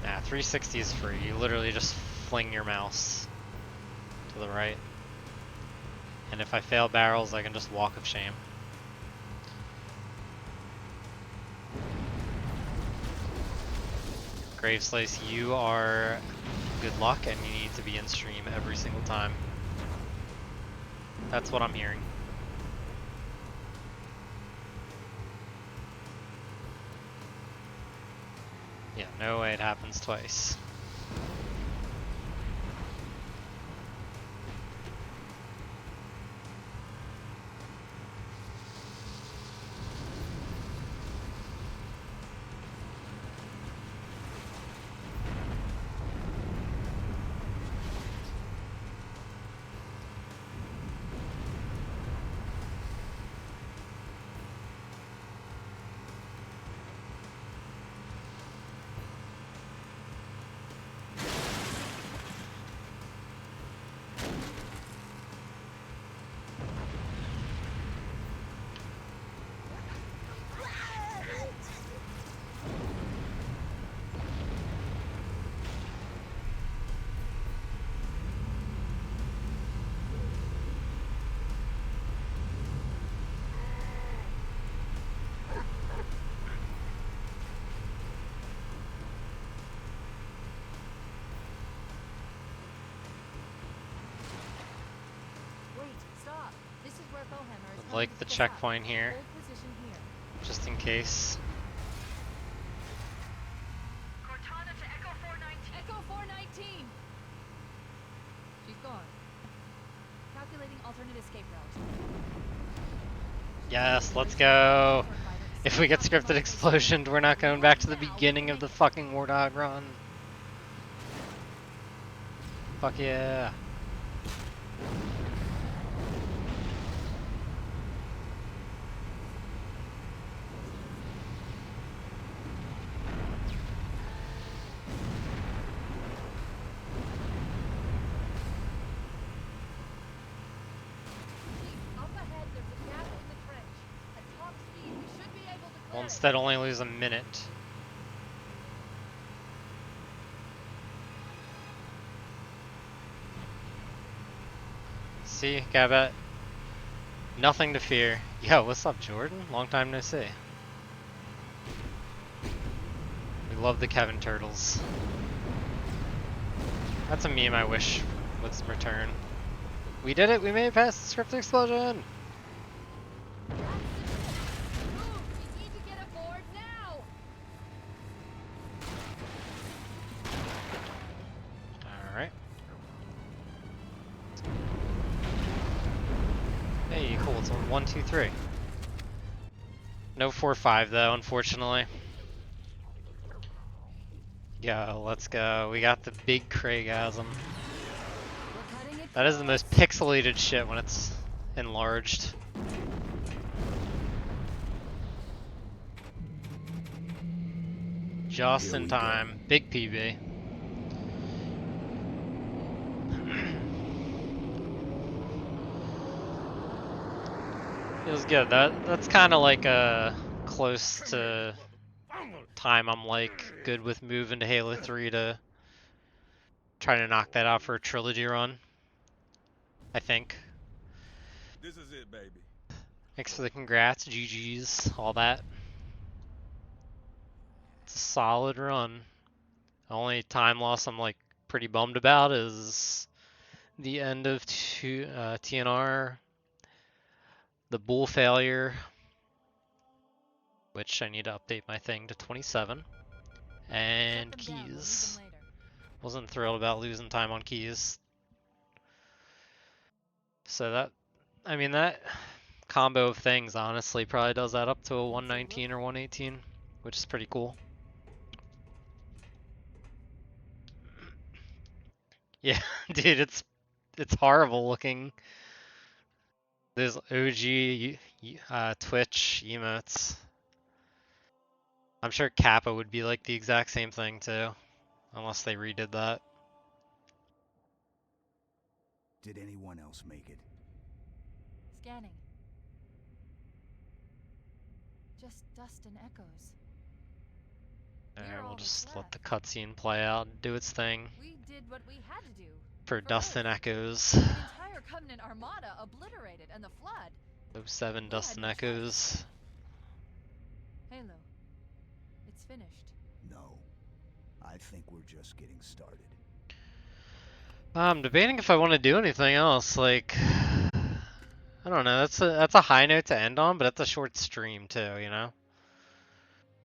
Nah, 360 is free. You literally just fling your mouse to the right. And if I fail barrels, I can just walk of shame. Graveslice, you are good luck and you need to be in stream every single time. That's what I'm hearing. Yeah, no way it happens twice. Wait, stop. This is where Bowhammer is I'd telling like us the to get out. checkpoint here, Hold position here. just in case. Cortana to Echo 419. Echo 419! She's gone. Calculating alternate escape route. Yes, let's go. If we get scripted explosion, we're not going back to the beginning of the fucking Wardog run. Fuck yeah. Up ahead, there's a gap in the trench. At top speed, we should be able to We'll clear it. instead only lose a minute. See, Gabet? Nothing to fear. Yo, what's up, Jordan? Long time no see. We love the Kevin Turtles. That's a meme I wish would return. We did it! We made it past the script explosion! That's it. Move! We need to get aboard now! Alright. Hey, cool, it's on 1, 2, 3. No 4, 5 though, unfortunately. Yo, let's go. We got the big Craigasm. We're cutting it That is the close. most pixelated shit when it's enlarged. Just Here in we go. time. Big PB. Feels good. That's kind of like close to time I'm like good with moving to Halo 3 to try to knock that out for a trilogy run. I think. This is it, baby. Thanks for the congrats, GG's, all that. It's a solid run. The only time loss I'm like pretty bummed about is the end of TNR, the bull failure, which I need to update my thing to 27, and Shut them down, we'll need keys. them later. Wasn't thrilled about losing time on keys. So that, I mean, that combo of things honestly probably does that up to a 119 or 118, which is pretty cool. Yeah, dude, it's horrible looking. There's OG Twitch emotes. I'm sure Kappa would be like the exact same thing too. Unless they redid that. Did anyone else make it? Scanning. Just dust and echoes. Alright, we'll all just that's let the left. cutscene play out and do its thing. We did what we had to do. For Dust and Earth. Echoes. The entire Covenant armada obliterated, and the Flood. 07 We Dust had and no Echoes. Halo. It's finished. No. I think we're just getting started. I'm debating if I want to do anything else. Like, I don't know. That's a high note to end on, but that's a short stream too. You know.